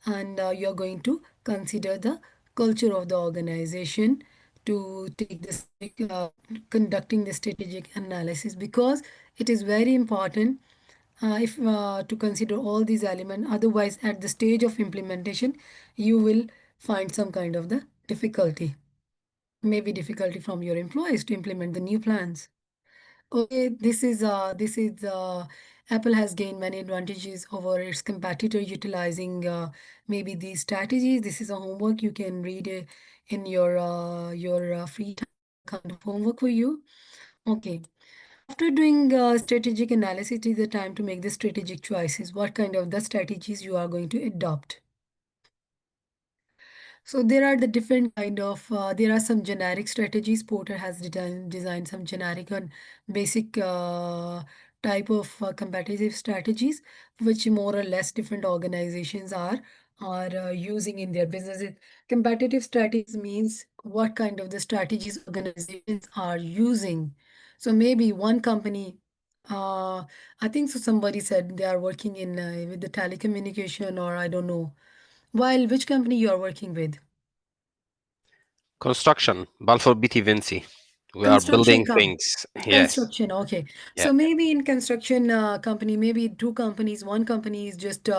and you're going to consider the culture of the organization to take this conducting the strategic analysis, because it is very important if to consider all these elements. Otherwise, at the stage of implementation, you will find some kind of the difficulty, maybe difficulty from your employees to implement the new plans. Okay, this is Apple has gained many advantages over its competitor utilizing maybe these strategies. This is a homework you can read in your free time. Kind of homework for you. Okay. After doing strategic analysis, it is the time to make the strategic choices. What kind of the strategies you are going to adopt? So there are the different kind of there are some generic strategies. Porter has designed some generic and basic type of competitive strategies, which more or less different organizations are using in their businesses. Competitive strategies means what kind of the strategies organizations are using. So maybe one company, uh, I think so. Somebody said they are working in with the telecommunication, or I don't know. While which company you are working with? Construction, Balfour Beatty Vinci. We are Construction building company. things. Yes. Construction, okay. Yeah. So maybe in construction company, maybe two companies. One company is just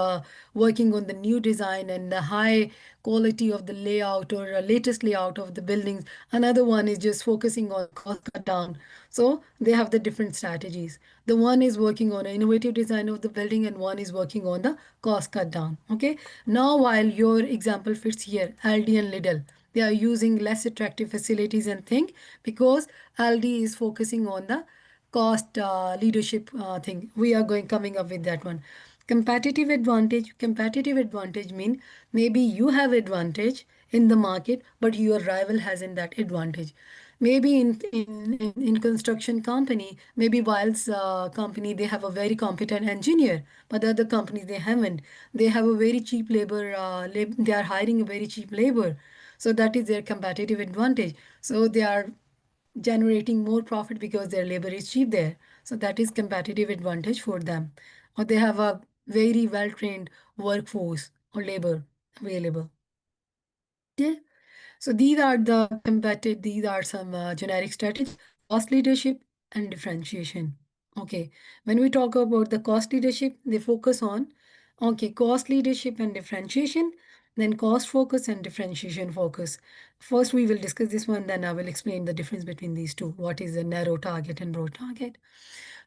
working on the new design and the high quality of the layout or latest layout of the buildings. Another one is just focusing on cost cut down. So they have the different strategies. The one is working on an innovative design of the building and one is working on the cost cut down. Okay. Now, while your example fits here, Aldi and Lidl, they are using less attractive facilities and thing because Aldi is focusing on the cost leadership thing. We are going coming up with that one. Competitive advantage. Competitive advantage mean maybe you have advantage in the market, but your rival hasn't that advantage. Maybe in construction company, maybe whilst company they have a very competent engineer, but the other companies they haven't. They have a very cheap labor. They are hiring a very cheap labor, so that is their competitive advantage. So they are generating more profit because their labor is cheap there. So that is competitive advantage for them. Or they have a very well trained workforce or labor available. Yeah. So these are some generic strategies: cost leadership and differentiation. Okay. When we talk about the cost leadership, they focus on, okay, cost leadership and differentiation, then cost focus and differentiation focus. First, we will discuss this one, then I will explain the difference between these two. What is the narrow target and broad target?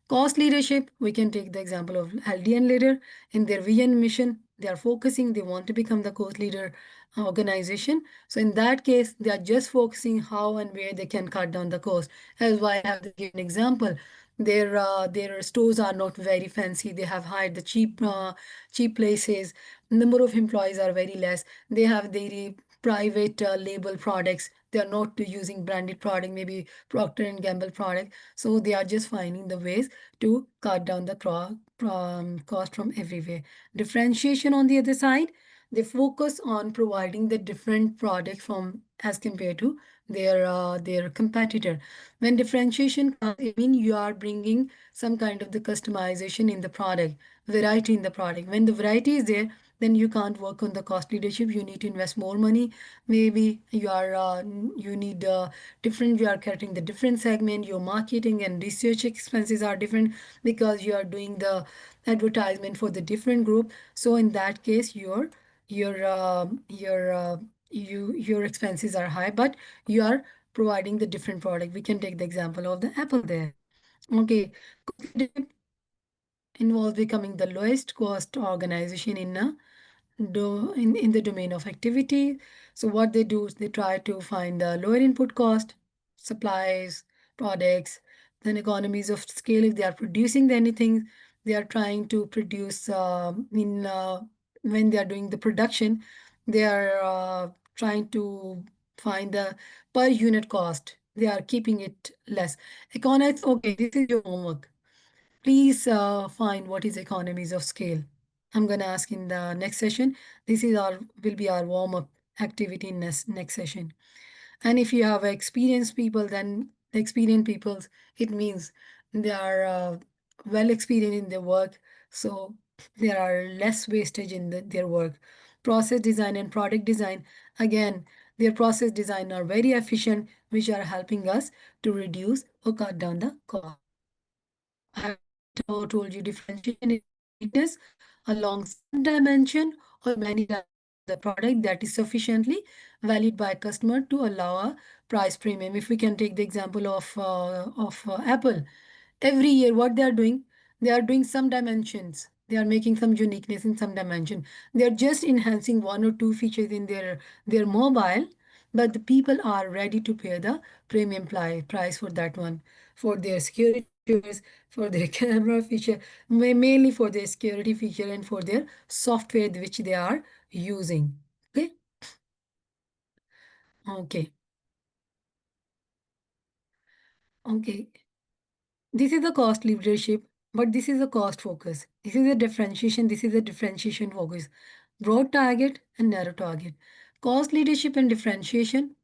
Cost leadership, we can take the example of Aldean leader. In their vision mission, they are focusing, they want to become the cost leader organization. So in that case, they are just focusing how and where they can cut down the cost. As why I have given example, their stores are not very fancy. They have hired the cheap places. Number of employees are very less. They have their private label products. They are not using branded product, maybe Procter and Gamble product. So they are just finding the ways to cut down the cost from everywhere. Differentiation on the other side, They focus on providing the different product from as compared to their competitor. When differentiation comes, I mean you are bringing some kind of the customization in the product, variety in the product. When the variety is there, then you can't work on the cost leadership. You need to invest more money. Maybe you need different. You are cutting the different segment. Your marketing and research expenses are different because you are doing the advertisement for the different group. So in that case, your your your expenses are high, but you are providing the different product. We can take the example of the Apple there. Okay, cost leadership involves becoming the lowest cost organization in the domain of activity. So what they do is they try to find the lower input cost, supplies, products, then economies of scale. If they are producing anything, they are trying to produce in when they are doing the production, they are trying to find the per unit cost. They are keeping it less. Economics, okay, this is your homework. Please find what is economies of scale. I'm going to ask in the next session. This is our will be our warm up activity in next session. And if you have experienced people, then experienced people, it means they are well experienced in their work. So there are less wastage in their work. Process design and product design, again, their process design are very efficient, which are helping us to reduce or cut down the cost. I have already told you differentiation is uniqueness along some dimension or many dimension of the product that is sufficiently valued by customer to allow a price premium. If we can take the example of Apple, every year what they are doing some dimensions. They are making some uniqueness in some dimension. They are just enhancing one or two features in their mobile, but the people are ready to pay the premium price for that one, for their security features, for their camera feature, mainly for their security feature and for their software which they are using. Okay. Okay. Okay. This is the cost leadership, but this is a cost focus. This is a differentiation. This is a differentiation focus. Broad target and narrow target. Cost leadership and differentiation.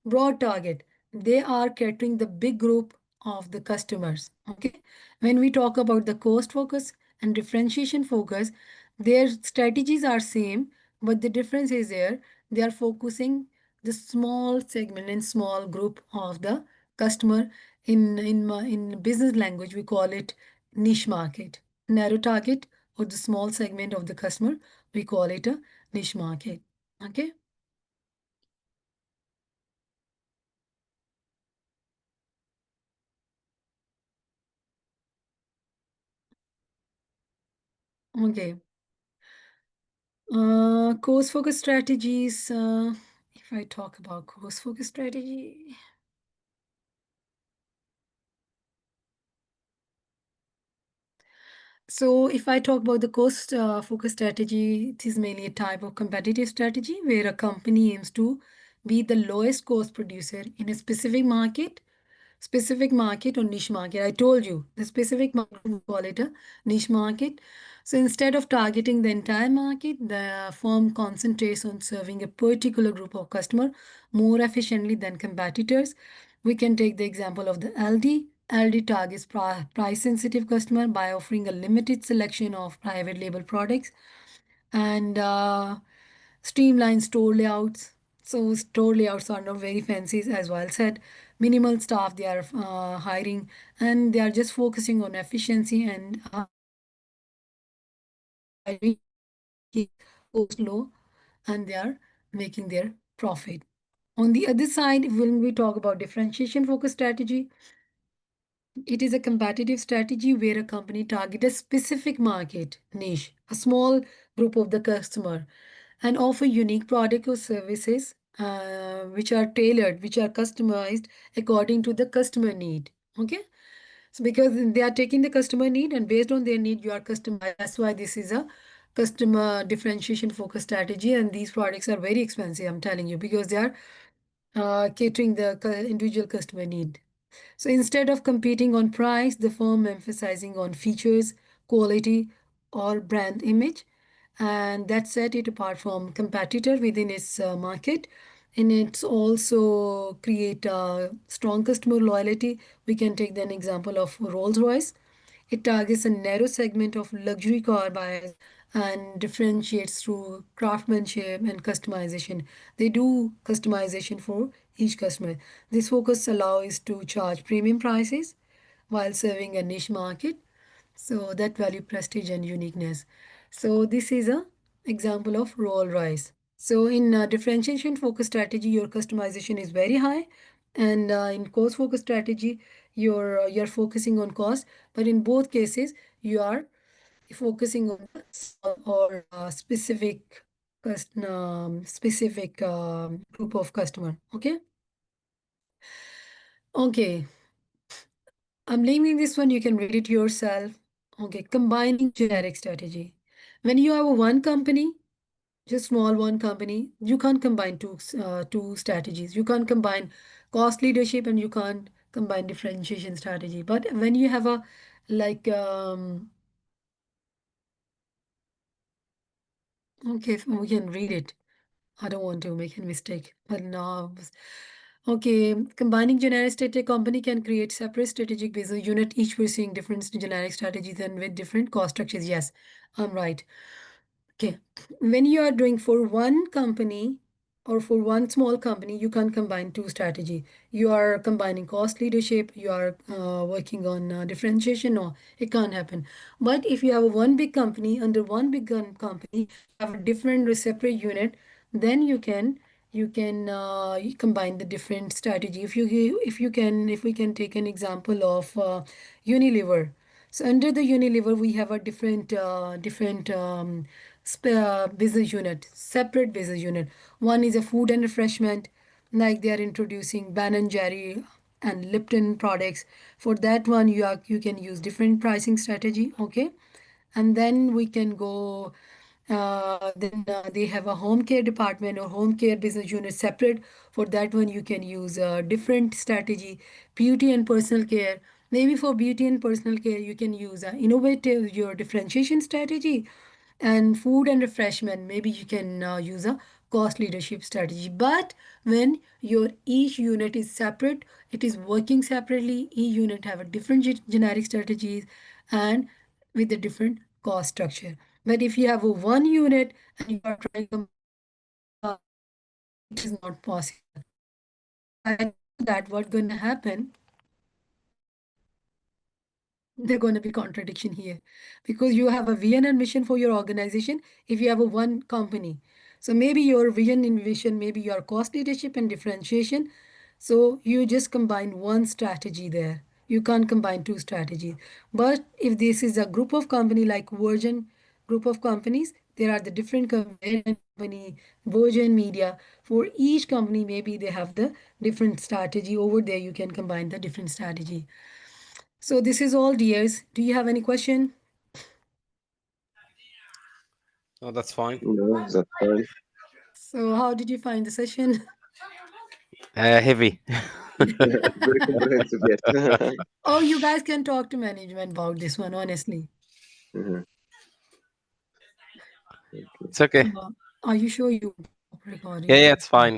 Broad target. They are catering the big group of the customers. Okay. When we talk about the cost focus and differentiation focus, their strategies are same, but the difference is there. They are focusing the small segment and small group of the customer. In business language, we call it niche market. Narrow target or the small segment of the customer, we call it a niche market. Okay. Okay. Course focus strategies. If I talk about course focus strategy, so if I talk about the cost focus strategy, it is mainly a type of competitive strategy where a company aims to be the lowest cost producer in a specific market or niche market. I told you the specific market, we call it a niche market. So instead of targeting the entire market, the firm concentrates on serving a particular group of customer more efficiently than competitors. We can take the example of the LD. LD targets price sensitive customer by offering a limited selection of private label products and streamlined store layouts. So store layouts are not very fancy, as well said. Minimal staff they are hiring, and they are just focusing on efficiency and by doing keep cost low, and they are making their profit. On the other side, when we talk about differentiation focus strategy, it is a competitive strategy where a company targets a specific market niche, a small group of the customer, and offer unique product or services which are tailored, which are customized according to the customer need. Okay. So because they are taking the customer need and based on their need, you are customized. That's why this is a customer differentiation focus strategy. And these products are very expensive, I'm telling you, because they are catering the individual customer need. So instead of competing on price, the firm emphasizing on features, quality, or brand image. and that set it apart from competitor within its market. And it's also create strong customer loyalty. We can take an example of Rolls-Royce. It targets a narrow segment of luxury car buyers and differentiates through craftsmanship and customization. They do customization for each customer. This focus allows to charge premium prices while serving a niche market. So that value prestige and uniqueness. So this is a example of Rolls-Royce. So in differentiation focus strategy, your customization is very high, and in cost focus strategy, you're focusing on cost. But in both cases, you are focusing on the small or specific group of customer. Okay. Okay. I'm naming this one. You can read it yourself. Okay. Combining generic strategy. When you have a one company, just small one company, you can't combine two strategies. You can't combine cost leadership and you can't combine differentiation strategy. But when you have a like okay, we can read it. I don't want to make a mistake, but no. Okay, combining generic strategic company can create separate strategic business unit, each pursuing different generic strategies and with different cost structures. Yes, I'm right. Okay. When you are doing for one company or for one small company, you can't combine two strategy. You are combining cost leadership, you are working on differentiation. No, it can't happen. But if you have one big company, under one big company, you have a different separate unit, then you combine the different strategy. If we can take an example of Unilever. So under the Unilever, we have a different business unit, separate business unit. One is a food and refreshment, like they are introducing Ben and Jerry and Lipton products. For that one, you can use different pricing strategy. Okay, and then we can go. Then they have a home care department or home care business unit separate. For that one, you can use a different strategy. Beauty and personal care. Maybe for beauty and personal care, you can use a innovative your differentiation strategy. And food and refreshment, maybe you can use a cost leadership strategy. But when your each unit is separate, it is working separately. Each unit have a different generic strategies and with a different cost structure. But if you have a one unit and you are trying to it is not possible. And that what's going to happen, they're going to be contradiction here because you have a vision and mission for your organization if you have a one company. So maybe your vision and vision, maybe your cost leadership and differentiation. So you just combine one strategy there. You can't combine two strategies. But if this is a group of company like Virgin group of companies, there are the different company, Virgin Media. For each company, maybe they have the different strategy. Over there, you can combine the different strategy. So this is all, dears. Do you have any question? Oh, that's fine. No, that's fine. So how did you find the session? Heavy. Very comprehensive, yes. Oh, you guys can talk to management about this one, honestly. Mhm. Okay. It's okay. Are you sure you want to stop Yeah, recording? yeah, it's fine.